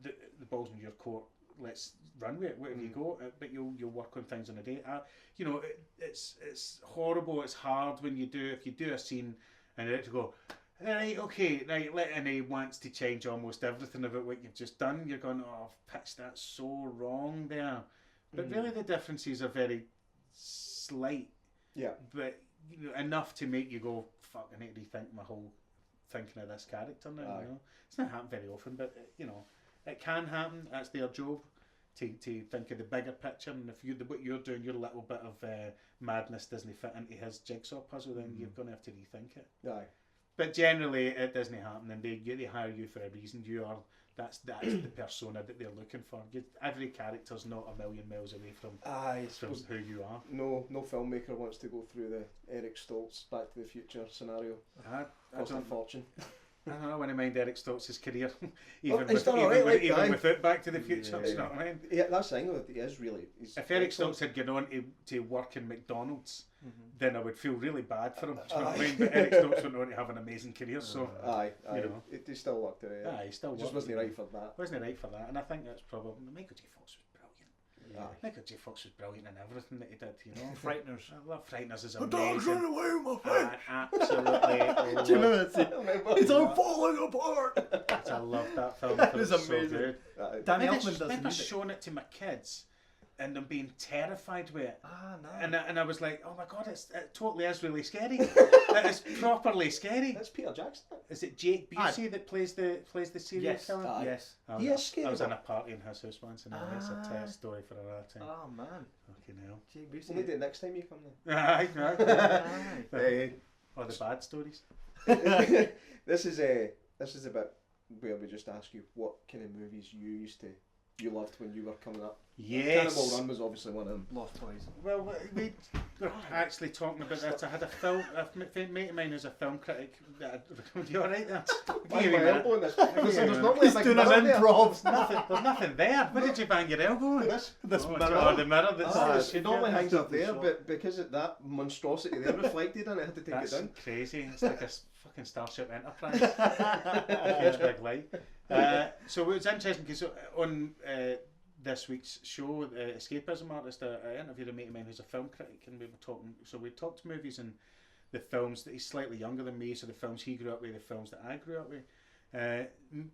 the ball's in your court. Let's run with it. Wherever you go, but you'll work on things on a day. You know, it's horrible. It's hard when if you do a scene and you have to go, right, okay, right, and he wants to change almost everything about what you've just done. You're going, oh, I've pitched that so wrong there. But really the differences are very slight. Yeah. But you know, enough to make you go, fuck, I need to rethink my whole thinking of this character now. You know? It's not happened very often, but you know, it can happen. That's their job. To think of the bigger picture, and if what you're doing, your little bit of madness doesn't fit into his jigsaw puzzle, then you're going to have to rethink it. But generally, it doesn't happen, and they hire you for a reason. That's the persona that they're looking for. Every character's not a million miles away from who you are. No filmmaker wants to go through the Eric Stoltz Back to the Future scenario. Cost a fortune. I don't know, when I mind Eric Stoltz's career, even without Back to the Future, you know what I mean? Yeah, that's the thing, though, he is really... If Eric Stoltz had gone on to work in McDonald's, then I would feel really bad for him, do you know what I mean? But Eric Stoltz went on to have an amazing career, so... You know. He still worked it out. He still worked. Just wasn't right for that. Wasn't right for that, and I think that's probably... Michael J. Fox was brilliant. Michael J. Fox was brilliant in everything that he did, you know. Frighteners. I love Frighteners is amazing. The dog's running away with my friend. Absolutely. Do you remember that scene? It's all falling apart. I love that film. It was So amazing. good. Danny Elfman does I remember music. showing it to my kids and them being terrified with it. No. And I was like, oh my god, it totally is really scary. It is properly scary. That's Peter Jackson. Is it Jake Busey that plays the serial killer? Yes. He is scary. I was in a party in his house once, and it's a test story for another time. Oh man. Fucking hell. Jake Busey. We'll do it next time you come then. Aye. Or the bad stories. This is a bit where we just ask you what kind of movies you loved when you were coming up. Yes. Cannibal Run was obviously one of them. Lost Boys. Well, we were actually talking about that. I had a mate of mine who's a film critic. You alright there? Why am I elbowing this? There's normally a big doing mirror an there. improv. There's nothing there. Where did you bang your elbow on? This mirror. The mirror that's it normally hangs up there, but because of that monstrosity there reflected in it, I had to take it down. That's crazy. It's like a fucking Starship Enterprise. Huge big light. So it was interesting because on this week's show, Escapism Artist, I interviewed a mate of mine who's a film critic, and we were talking. So we talked movies and the films that he's slightly younger than me, so the films he grew up with, the films that I grew up with.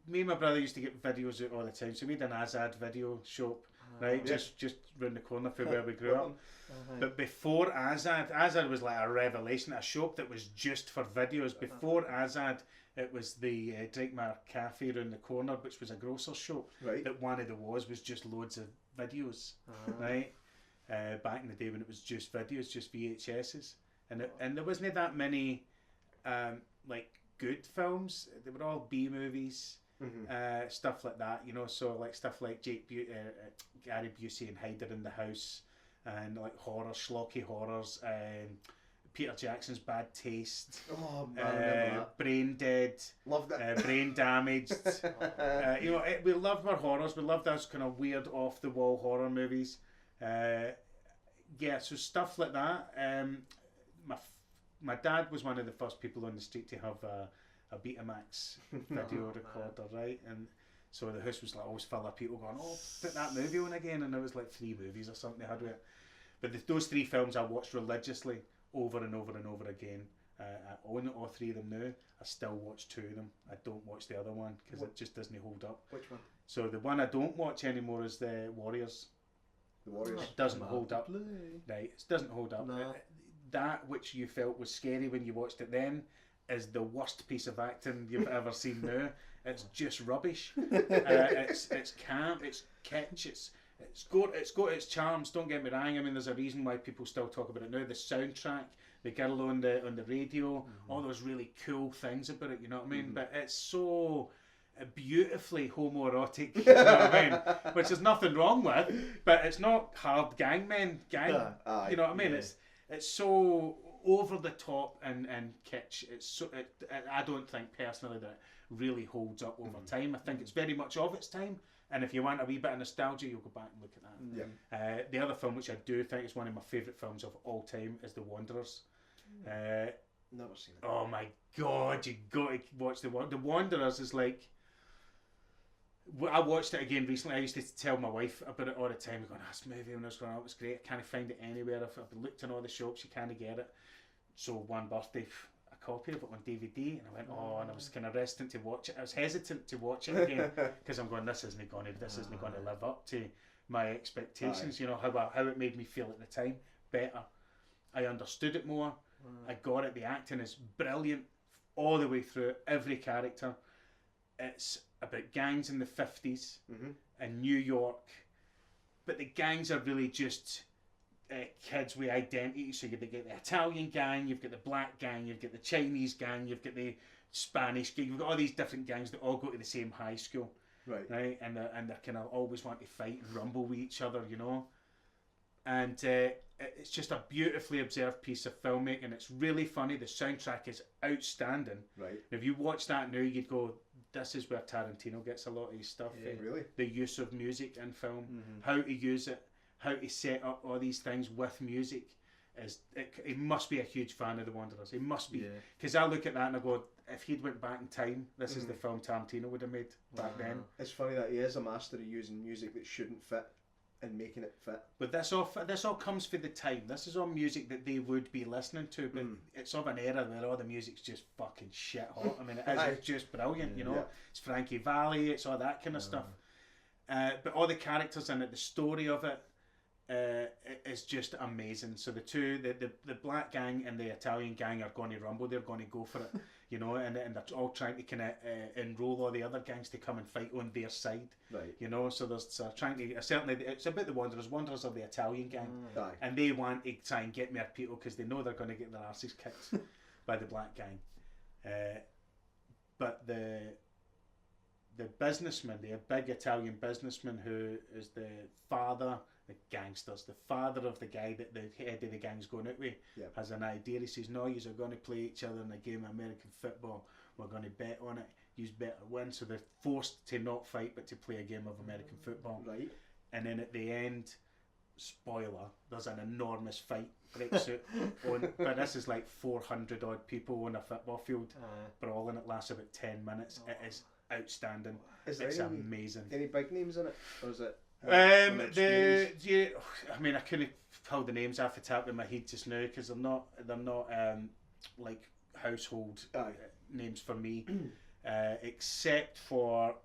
Me and my brother used to get videos out all the time, so we had an Azad video shop, right, just round the corner from where we grew up. But before Azad was like a revelation, a shop that was just for videos. Before Azad, it was the Drakemar Cafe round the corner, which was a grocer's shop. Right. That one of the was just loads of videos, right? Back in the day when it was just videos, just VHSs, and there wasn't that many like good films. They were all B movies, stuff like that, you know. So like stuff like Gary Busey and Hyder in the House, and like horror, schlocky horrors, Peter Jackson's Bad Taste, Brain Dead, loved it, Brain Damaged. You know, we loved our horrors. We loved those kind of weird, off the wall horror movies. Yeah, so stuff like that. My dad was one of the first people on the street to have a Betamax video recorder, right? And so the house was like always full of people going, "Oh, put that movie on again," and there was like 3 movies or something they had with it. But those 3 films I watched religiously over and over and over again. I own all 3 of them now. I still watch 2 of them. I don't watch the other one because it just doesn't hold up. Which one? So the one I don't watch anymore is the Warriors. The Warriors. It doesn't hold up. Right, it doesn't hold up. No. That which you felt was scary when you watched it then is the worst piece of acting you've ever seen now. It's just rubbish. It's camp, it's kitsch, it's got its charms, don't get me wrong. I mean, there's a reason why people still talk about it now. The soundtrack, the girl on the radio, all those really cool things about it, you know what I mean? But it's so beautifully homoerotic, you know what I mean? Which there's nothing wrong with, but it's not hard gang, you know what I mean? It's so over the top and kitsch. It's so I don't think personally that it really holds up over time. I think it's very much of its time, and if you want a wee bit of nostalgia, you'll go back and look at that. The other film which I do think is one of my favourite films of all time is The Wanderers. Never seen it. Oh my god, you got to watch The Wanderers. Is like, I watched it again recently. I used to tell my wife about it all the time. Going, this movie when I was growing up was great. I can't find it anywhere. I've looked in all the shops, you can't get it. So one birthday, a copy of it on DVD, and I went, and I was kind of reticent to watch it. I was hesitant to watch it again because I'm going, this isn't going to live up to my expectations. You know how it made me feel at the time. Better, I understood it more. I got it. The acting is brilliant all the way through. Every character. It's about gangs in the 50s in New York, but the gangs are really just kids with identity. So you've got the Italian gang, you've got the black gang, you've got the Chinese gang, you've got the Spanish gang. You've got all these different gangs that all go to the same high school, right? And they're kind of always want to fight and rumble with each other, you know. And it's just a beautifully observed piece of filmmaking. It's really funny. The soundtrack is outstanding. Right. If you watch that now, you'd go, this is where Tarantino gets a lot of his stuff. Really? The use of music in film, how to use it, how to set up all these things with music. He must be a huge fan of The Wanderers. He must be. Because I look at that and I go, if he'd went back in time, this is the film Tarantino would have made back then. It's funny that he is a master of using music that shouldn't fit and making it fit. But this all comes for the time. This is all music that they would be listening to, but it's of an era where all the music's just fucking shit hot. I mean, it's just brilliant, you know. It's Frankie Valli, it's all that kind of stuff. But all the characters in it, the story of it, is just amazing. So the black gang and the Italian gang are going to rumble. They're going to go for it, you know, and they're all trying to kind of enroll all the other gangs to come and fight on their side, right? You know, so there's trying to certainly it's about the Wanderers. Wanderers are the Italian gang, and they want to try and get more people because they know they're going to get their arses kicked by the black gang. But the businessman, the big Italian businessman who is the father. The gangsters, the father of the guy that the head of the gang's going out with, has an idea. He says, no, you're going to play each other in a game of American football. We're going to bet on it. You better win. So they're forced to not fight but to play a game of American football. Right. And then at the end, spoiler, there's an enormous fight breaks out. But this is like 400 odd people on a football field brawling. It lasts about 10 minutes. It is outstanding. It's amazing. Any big names in it? Or is it... I mean, I couldn't pull the names off the top of my head just now because they're not like household names for me, except for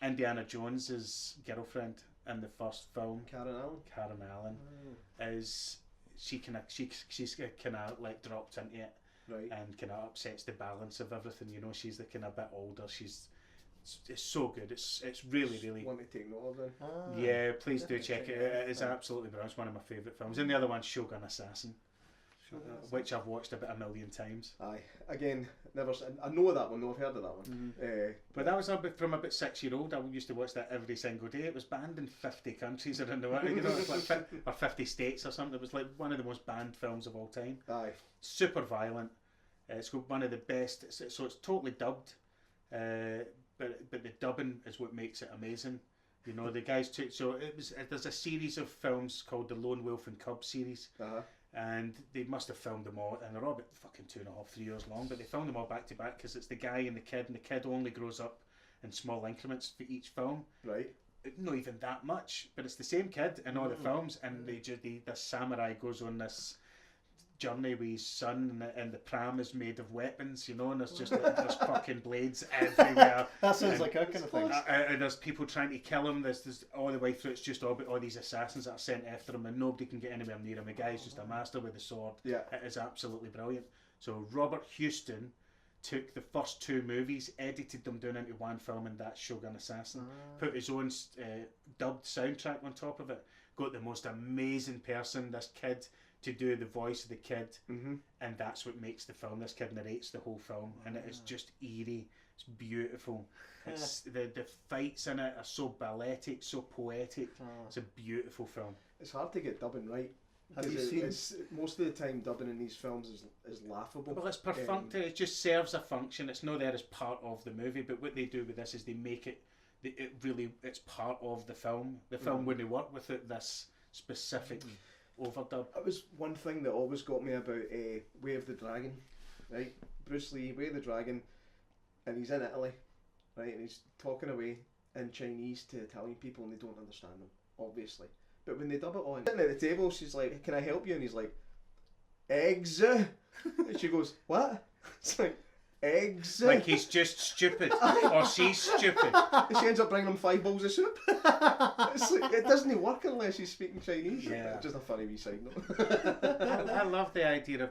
Indiana Jones's girlfriend in the first film. Karen Allen is she's kind of like dropped into it, right, and kind of upsets the balance of everything. You know, she's the kind of bit older. It's so good. It's really. Want to take note of them? Yeah, please do check it. It's absolutely brilliant. It's one of my favourite films. And the other one's Shogun Assassin, which I've watched about 1 million times. Aye, again, never. I know that one. No, I've heard of that one. But that was from about 6-year-old. I used to watch that every single day. It was banned in 50 countries around the world. You know, it was like or 50 states or something. It was like one of the most banned films of all time. Aye, super violent. It's got one of the best. So it's totally dubbed. But the dubbing is what makes it amazing. You know, the guys took. So there's a series of films called the Lone Wolf and Cub series, and they must have filmed them all, and they're all about fucking 2.5, 3 years long. But they filmed them all back to back because it's the guy and the kid only grows up in small increments for each film. Right. Not even that much, but it's the same kid in all the films, and the samurai goes on this journey with his son, and the pram is made of weapons, you know, and there's just like, there's fucking blades everywhere. That sounds like our kind of thing. And there's people trying to kill him. There's all the way through. It's just all these assassins that are sent after him, and nobody can get anywhere near him. The guy's just a master with a sword. Yeah, it is absolutely brilliant. So Robert Huston took the first 2 movies, edited them down into one film, and that's Shogun Assassin. Put his own dubbed soundtrack on top of it. Got the most amazing person, this kid, to do the voice of the kid, and that's what makes the film. This kid narrates the whole film, and it is just eerie. It's beautiful. It's the fights in it are so balletic, so poetic. It's a beautiful film. It's hard to get dubbing right. Have you seen? Most of the time, dubbing in these films is laughable. Well, it's perfunctory. It just serves a function. It's not there as part of the movie, but what they do with this is they make it. It's part of the film. The film wouldn't work without this specific overdub. That was one thing that always got me about Way of the Dragon, right? Bruce Lee, Way of the Dragon, and he's in Italy, right? And he's talking away in Chinese to Italian people, and they don't understand him, obviously. But when they dub it on, sitting at the table, she's like, "Can I help you?" And he's like, "Eggs." And she goes, "What?" It's like, "Eggs." Like he's just stupid, or she's stupid. And she ends up bringing him 5 bowls of soup. It's like, it doesn't work unless she's speaking Chinese. Yeah. Just a funny wee side note. I love the idea of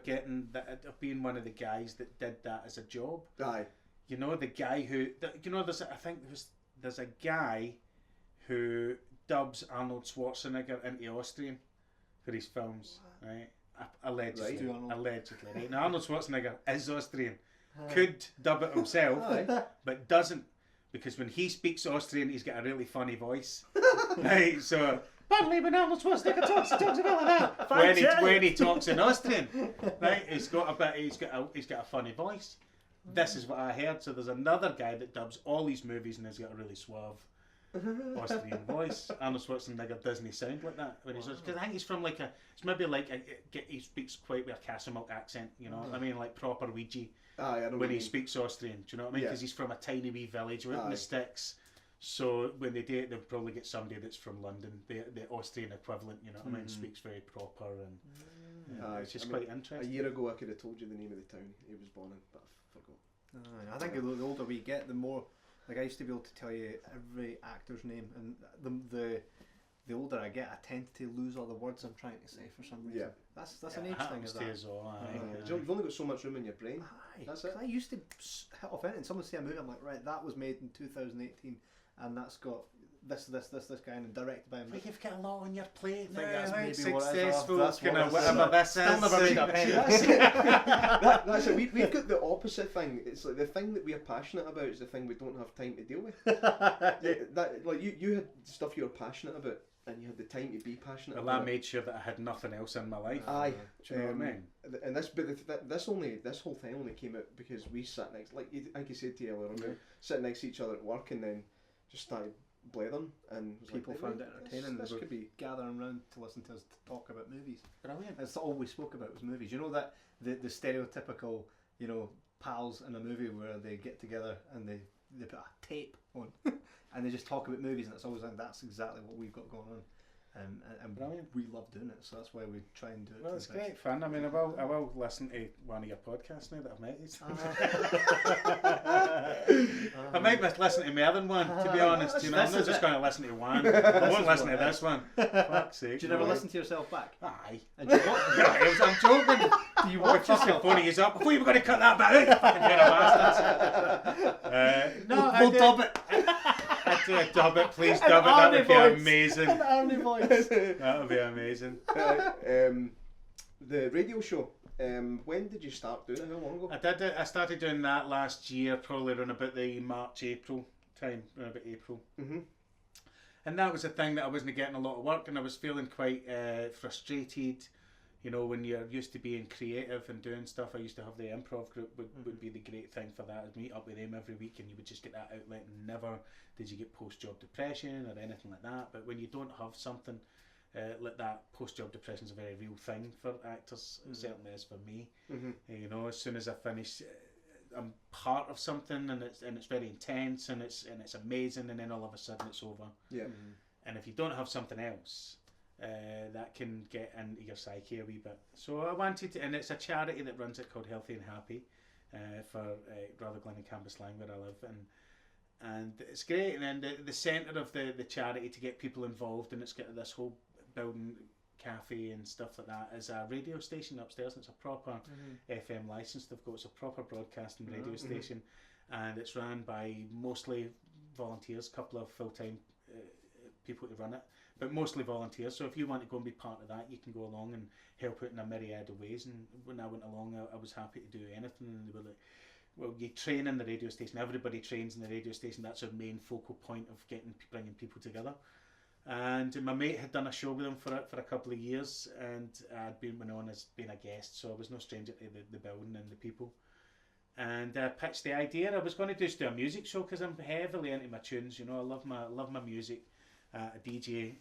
of being one of the guys that did that as a job. Aye. You know, the guy who, there's a guy who dubs Arnold Schwarzenegger into Austrian for his films, right? Allegedly, right? Now Arnold Schwarzenegger is Austrian. Could dub it himself, but doesn't, because when he speaks Austrian, he's got a really funny voice. Right, so apparently when Arnold Schwarzenegger talks about like that. When he talks in Austrian, right, he's got a funny voice. This is what I heard. So there's another guy that dubs all these movies, and he's got a really suave Austrian voice. Arnold Schwarzenegger doesn't sound like that when he's, because I think he's from it's maybe he speaks quite with a Castlemilk accent, you know. I mean, like proper Ouija. When he speaks Austrian, do you know what I mean? Because he's from a tiny wee village out in the sticks. So when they do it, they'll probably get somebody that's from London, the Austrian equivalent, you know what I mean? Speaks very proper, and it's just quite interesting. A year ago, I could have told you the name of the town he was born in, but I forgot. I think the older we get, the more, like, I used to be able to tell you every actor's name, and the older I get, I tend to lose all the words I'm trying to say for some reason. Yeah. That's an age thing, is that? You've only got so much room in your brain. Aye. That's it. I used to hit off it, and someone say a movie, I'm like, right, that was made in 2018, and that's got this guy, and directed by him. But you've got a lot on your plate now. That's maybe successful. That's whatever this is. Still never made a penny. That's it. We've got the opposite thing. It's like the thing that we're passionate about is the thing we don't have time to deal with. Like you had stuff you were passionate about, and you had the time to be passionate about. Well, I made sure that I had nothing else in my life. Aye. Do you know what I mean? And this whole thing only came out because we sat next, like I said to you earlier, we sitting next to each other at work, and then just started blathering, and people found it entertaining. This could be gathering around to listen to us talk about movies. Brilliant. That's all we spoke about was movies. You know that the stereotypical, you know, pals in a movie where they get together and they they put a tape on and they just talk about movies, and it's always like that's exactly what we've got going on. And Brilliant. we love doing it, so that's why we try and do it. Well, it's great fun. I mean, I will listen to one of your podcasts now that I've met you. I might listen to more than one, to be honest. You know, I'm not just going to listen to one. I won't listen to this one. Fuck's sake. Do you never listen to yourself back? Aye. And do you watch? I'm joking. Do you watch Fucking yourself? phone you up before you were going to cut that bit out. Fucking pair of bastards. No, We'll dub it. Dub it, please dub it. That would be amazing. An Arnie voice. That would be amazing. The radio show. When did you start doing it? How long ago? I did it. I started doing that last year, probably around about the March, April time. Around about April. Mm-hmm. And that was a thing that I wasn't getting a lot of work, and I was feeling quite frustrated. You know, when you're used to being creative and doing stuff, I used to have the improv group would be the great thing for that. I'd meet up with them every week and you would just get that outlet, and never did you get post-job depression or anything like that. But when you don't have something like that, post-job depression is a very real thing for actors. It certainly is for me. You know, as soon as I finish, I'm part of something and it's very intense and it's amazing, and then all of a sudden it's over. Yeah. And if you don't have something else, that can get into your psyche a wee bit. So I wanted to, and it's a charity that runs it called Healthy and Happy for Rutherglen and Cambuslang where I live, and it's great. And then the centre of the charity to get people involved, and it's got this whole building cafe and stuff like that, is a radio station upstairs, and it's a proper FM licence they've got. It's a proper broadcasting radio station, and it's run by mostly volunteers, a couple of full-time people to run it, but mostly volunteers. So if you want to go and be part of that, you can go along and help out in a myriad of ways. And when I went along, I was happy to do anything. And they were like, well, you train in the radio station. Everybody trains in the radio station. That's our main focal point of bringing people together. And my mate had done a show with them for a couple of years, and I'd went on as being a guest, so I was no stranger to the building and the people. And I pitched the idea. I was going to just do a music show because I'm heavily into my tunes. You know, I love my music. I DJ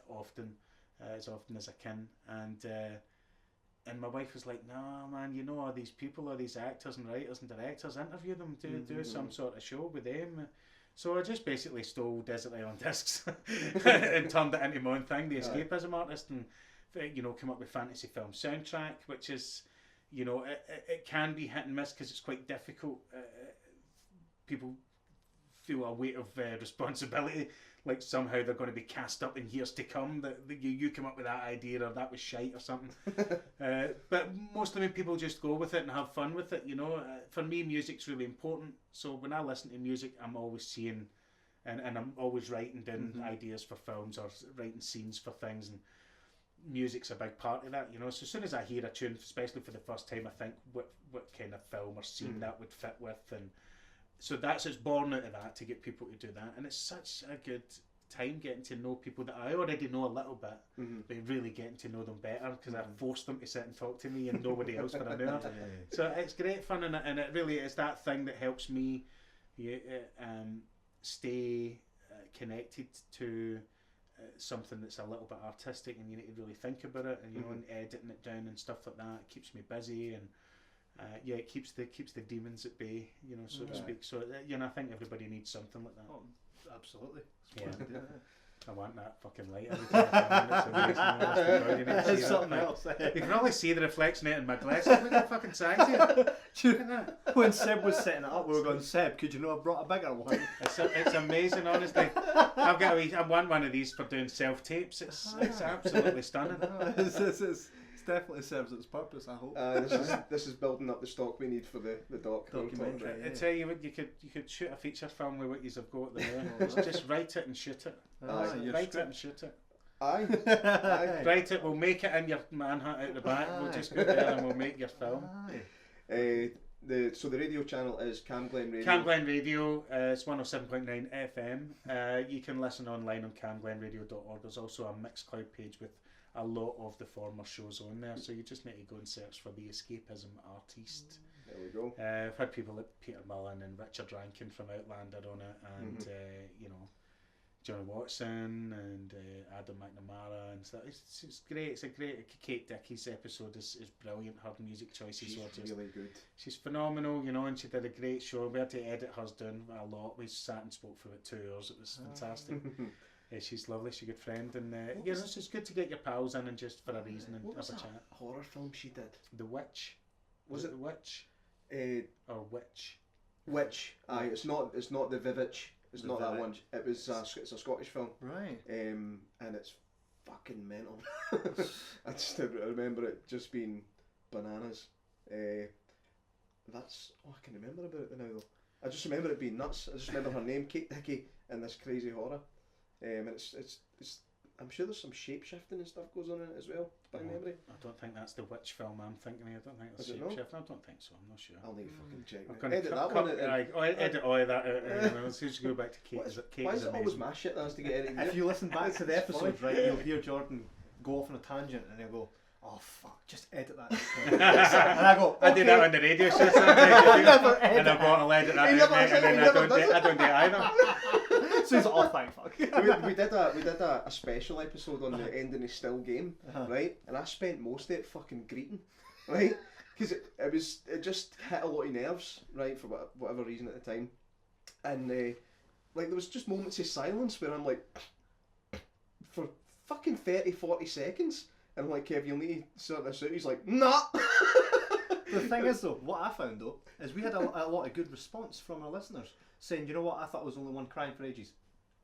often, as often as I can, and my wife was like, "No, man, you know all these people, all these actors and writers and directors, interview them, do some sort of show with them." So I just basically stole Desert Island Discs and turned it into my own thing, the escapism artist, and you know, come up with fantasy film soundtrack, which is, you know, it can be hit and miss because it's quite difficult. People feel a weight of responsibility, like somehow they're going to be cast up in years to come, that you come up with that idea or that was shite or something. But mostly when people just go with it and have fun with it, you know, for me music's really important. So when I listen to music, I'm always seeing and I'm always writing down ideas for films or writing scenes for things, and music's a big part of that, you know. So as soon as I hear a tune, especially for the first time, I think what kind of film or scene that would fit with, and so it's born out of that to get people to do that. And it's such a good time getting to know people that I already know a little bit, but really getting to know them better because I forced them to sit and talk to me and nobody else for an hour. So it's great fun, and it really is that thing that helps me stay connected to something that's a little bit artistic, and you need to really think about it, and you know, and editing it down and stuff like that. It keeps me busy, and it keeps the demons at bay, you know, so to speak. So you know, I think everybody needs something like that. Oh, absolutely. Yeah. I want that fucking light every time I come in. It's amazing. It's something else. You can only see the reflection out in my glass. Look at fucking size here. When Seb was setting it up, we were going, Seb, could you not have brought a bigger one? It's amazing, honestly. I want one of these for doing self-tapes. It's absolutely stunning. It definitely serves its purpose, I hope. This is building up the stock we need for the documentary. I tell you what, you could shoot a feature film with what you've got there. Just write it and shoot it. Write it and shoot it. Aye. Write it. We'll make it in your manhunt out the back. We'll just go there and we'll make your film. So the radio channel is Camglen Radio. Camglen Radio, it's 107.9 FM. You can listen online on camglenradio.org. There's also a Mixcloud page with a lot of the former shows on there, so you just need to go and search for the Escapism Artiste. There we go. I've had people like Peter Mullen and Richard Rankin from Outlander on it, and you know, Johnny Watson and Adam McNamara and stuff. It's great. It's a great. Kate Dickey's episode is brilliant. Her music choices She's were just really good. She's phenomenal, you know, and she did a great show. We had to edit hers down a lot. We sat and spoke for about 2 hours. It was fantastic. Yeah, she's lovely. She's a good friend, and yeah, it's just good to get your pals in and just for a reason and have a chat. Horror film she did? The Witch. Was it The Witch? Or Witch? Witch. Aye, it's not the Vivitch. It's not that one. It was it's a Scottish film. Right. And it's fucking mental. I remember it just being bananas. That's all I can remember about it now though. I just remember it being nuts. I just remember her name, Kate Dickey, and this crazy horror. And it's I'm sure there's some shape shifting and stuff goes on in it as well, by memory. I don't think that's the Witch film I'm thinking of. I don't think that's Is it shape shifting. I don't think so. I'm not sure. I'll need to fucking check. Edit that one. Edit all of that out. Let's just go back to Kate. Why is it always my shit that has to get edited? If you listen back to the episode, right, you'll hear Jordan go off on a tangent and he'll go, "Oh fuck, just edit that." And I go, okay. I do that on the radio show sometimes. And I've got to edit that out, and then I don't do it either. So he's like, "Oh thank fuck." we did a special episode on the ending of Still Game, right? And I spent most of it fucking greeting, right? Because it just hit a lot of nerves, right, for whatever reason at the time. And like there was just moments of silence where I'm like, for fucking 30-40 seconds. And I'm like, Kev, you'll need to sort this out. He's like, nah. The thing is though, what I found though, is we had a lot of good response from our listeners saying, you know what, I thought I was the only one crying for ages.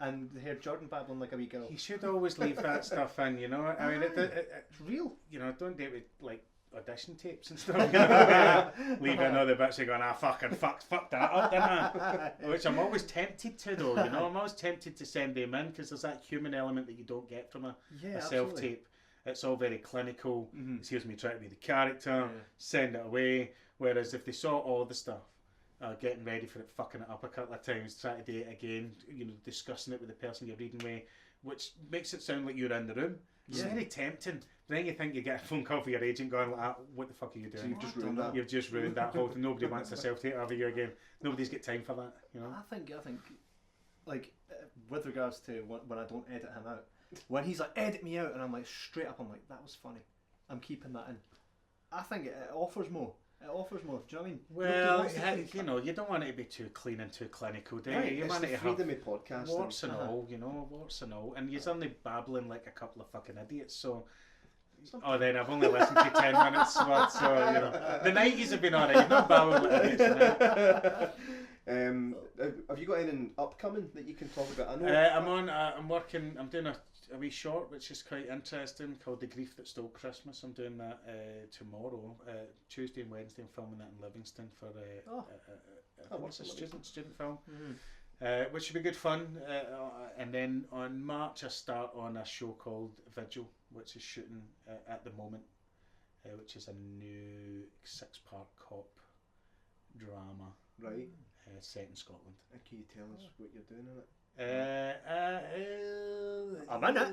And they heard Jordan babbling like a wee girl. You should always leave that stuff in, you know. I mean, it's real. You know, don't do it with like audition tapes and stuff. You know? Leave in other bits of going, fucking fuck that up, didn't I? Which I'm always tempted to though, you know. I'm always tempted to send them in because there's that human element that you don't get from a self-tape. It's all very clinical. It's here's me trying to be the character, send it away. Whereas if they saw all the stuff, getting ready for it, fucking it up a couple of times, trying to do it again, you know, discussing it with the person you're reading with, which makes it sound like you're in the room. It's very tempting. But then you think you get a phone call from your agent going like, what the fuck are you doing? So you've just ruined that. You've just ruined that whole thing. Nobody wants a self-tape of you again. Nobody's got time for that, you know. I think, like, with regards to when I don't edit him out, when he's like, edit me out, and I'm like, straight up, I'm like, that was funny. I'm keeping that in. I think it offers more. It offers more. Do you know what I mean? Well, you know, you don't want it to be too clean and too clinical, do you? Right, You it's want the it to freedom have of podcasting. warts and all, you know, warts and all. And you're only babbling like a couple of fucking idiots, so... Oh, then I've only listened to 10 minutes worth, so, you know. The 90s have been alright, you're not babbling like idiots. Have you got anything upcoming that you can talk about? I know. I'm doing a wee short which is quite interesting called The Grief That Stole Christmas. I'm doing that tomorrow, Tuesday and Wednesday. I'm filming that in Livingston for it's a student film, which should be good fun. And then on March I start on a show called Vigil, which is shooting at the moment, which is a new 6-part cop drama. Right. Set in Scotland. And can you tell us what you're doing in it? I'm in it.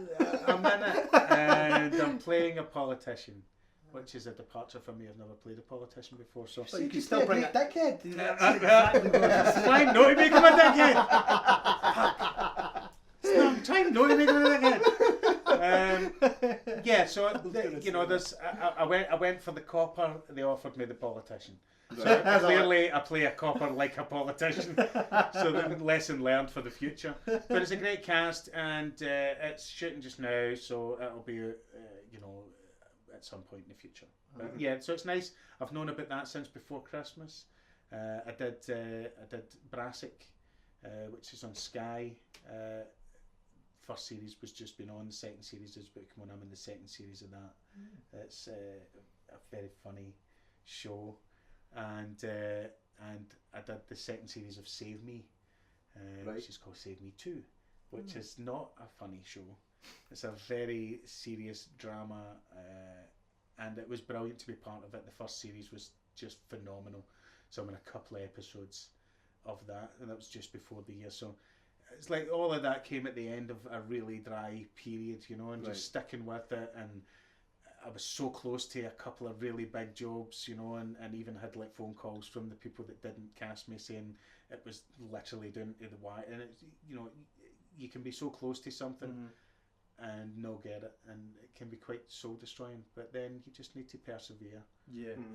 I'm in it, and I'm playing a politician, which is a departure for me. I've never played a politician before, so you can still bring it. Dickhead. Trying not to make him a dickhead. I'm trying not to make him a dickhead. Yeah, so you know, there's. I went for the copper. They offered me the politician. So clearly I play a copper like a politician, so the lesson learned for the future. But it's a great cast, and it's shooting just now, so it'll be you know, at some point in the future. But yeah, so it's nice. I've known about that since before Christmas. I did Brassic, which is on Sky. First series was just been on. The second series is about to come on. I'm in the second series of that. It's a very funny show. And I did the second series of Save Me, which is called Save Me 2, which is not a funny show. It's a very serious drama, and it was brilliant to be part of it. The first series was just phenomenal. So I'm in a couple of episodes of that, and that was just before the year. So it's like all of that came at the end of a really dry period, you know, and just sticking with it. And I was so close to a couple of really big jobs, you know, and even had like phone calls from the people that didn't cast me saying it was literally down to the wire. And it's, you know, you can be so close to something and not get it, and it can be quite soul destroying. But then you just need to persevere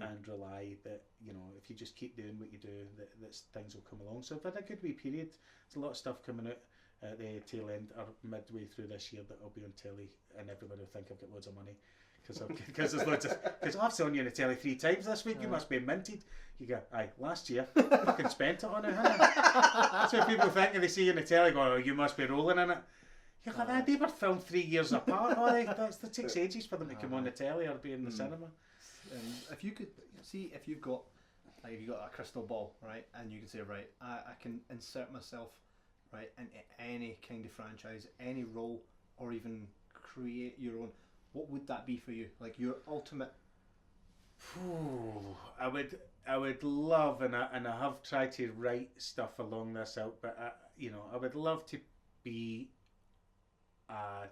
and rely that, you know, if you just keep doing what you do, that things will come along. So I've had a good wee period. There's a lot of stuff coming out at the tail end or midway through this year that I'll be on telly, and everybody will think I've got loads of money because there's loads of, because I've seen you on the telly 3 times this week. You must be minted. You go, aye, last year fucking spent it on it, haven't I? That's what people think when they see you on the telly, going, oh, you must be rolling in it. You're like, they were filmed 3 years apart. That takes ages for them to come on the telly or be in the cinema. If you could see, if you've got a crystal ball, right, and you can say, right, I can insert myself, right, into any kind of franchise, any role, or even create your own, what would that be for you? Like your ultimate. I would love, and I have tried to write stuff along this out, but I would love to be a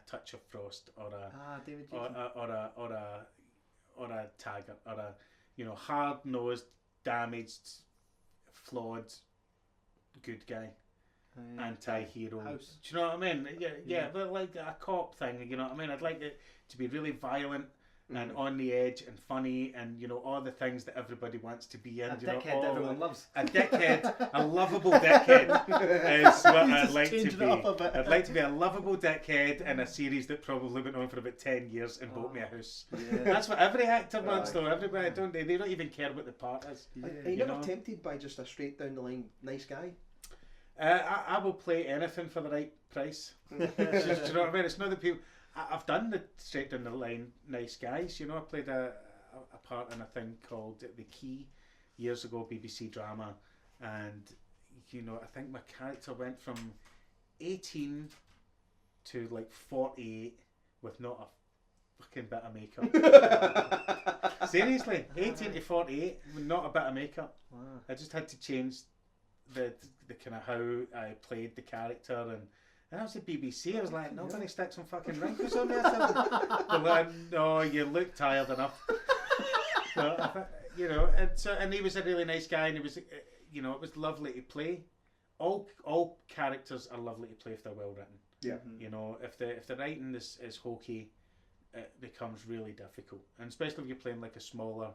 touch of Frost or a David or a Taggart or a hard-nosed, damaged, flawed good guy, anti-hero. Do you know what I mean? Yeah, but like a cop thing. You know what I mean? I'd like it to be really violent and on the edge and funny, and all the things that everybody wants to be in. Dickhead everyone loves. A dickhead, a lovable dickhead is what I'd like to be. I'd like to be a lovable dickhead in a series that probably went on for about 10 years and bought me a house. Yeah. That's what every actor wants, though. Everybody, don't they? They don't even care what the part is. Yeah. Are you never tempted by just a straight down the line nice guy? I will play anything for the right price. Do you know what I mean? It's not that people. I've done the straight down the line nice guys. I played a part in a thing called The Key years ago, BBC drama, and I think my character went from 18 to like 48 with not a fucking bit of makeup. Seriously, 18 to 48 with not a bit of makeup. Wow. I just had to change the kind of how I played the character, and I was at BBC. I was like, nobody sticks some fucking wrinkles on me. They're like, no, you look tired enough. And he was a really nice guy, and it was lovely to play. All characters are lovely to play if they're well written. Yeah. If the writing is hokey, it becomes really difficult, and especially if you're playing like a smaller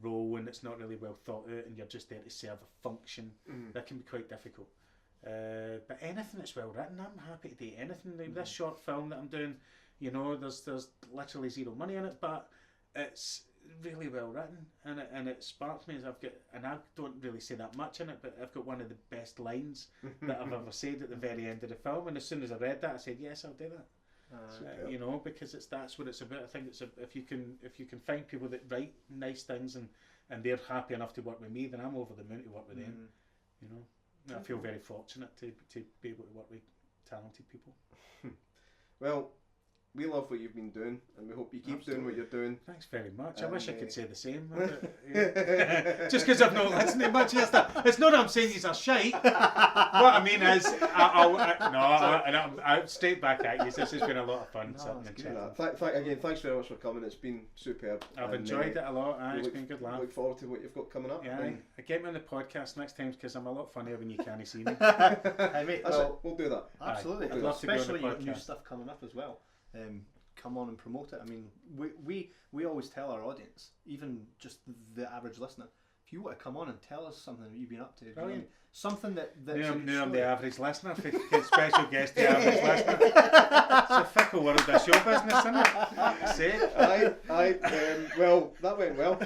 role and it's not really well thought out, and you're just there to serve a function. That can be quite difficult. But anything that's well written, I'm happy to do anything. This short film that I'm doing, there's literally zero money in it, but it's really well written, and it sparks me as and I don't really say that much in it, but I've got one of the best lines that I've ever said at the very end of the film, and as soon as I read that, I said, yes, I'll do that. Because that's what it's about. I think if you can find people that write nice things and they're happy enough to work with me, then I'm over the moon to work with them. I feel very fortunate to be able to work with talented people. Well, we love what you've been doing, and we hope you keep doing what you're doing. Thanks very much. I wish I could say the same. Just because I've not listened to much yesterday. It's not that I'm saying you're shite. What I mean is, I'll straight back at you. This has been a lot of fun. Again, thanks very much for coming. It's been superb. I've enjoyed it a lot. It's been a good laugh. Look forward to what you've got coming up. Yeah, get me on the podcast next time because I'm a lot funnier when you can't see me. Hey mate, we'll do that. Absolutely. I'd love to be on the podcast. Especially new stuff coming up as well. Come on and promote it. I mean, we always tell our audience, even just the average listener, if you want to come on and tell us something that you've been up to, something that's I'm the average listener, special guest, the average listener. It's a fickle world of show business, isn't it? Say well, that went well.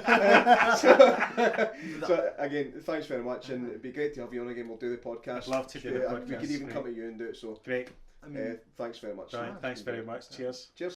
So again, thanks very much, and it'd be great to have you on again. We'll do the podcast. I'd love to do the podcast. We could even come to you and do it. So great. Thanks very much. Right, thanks very much. Cheers.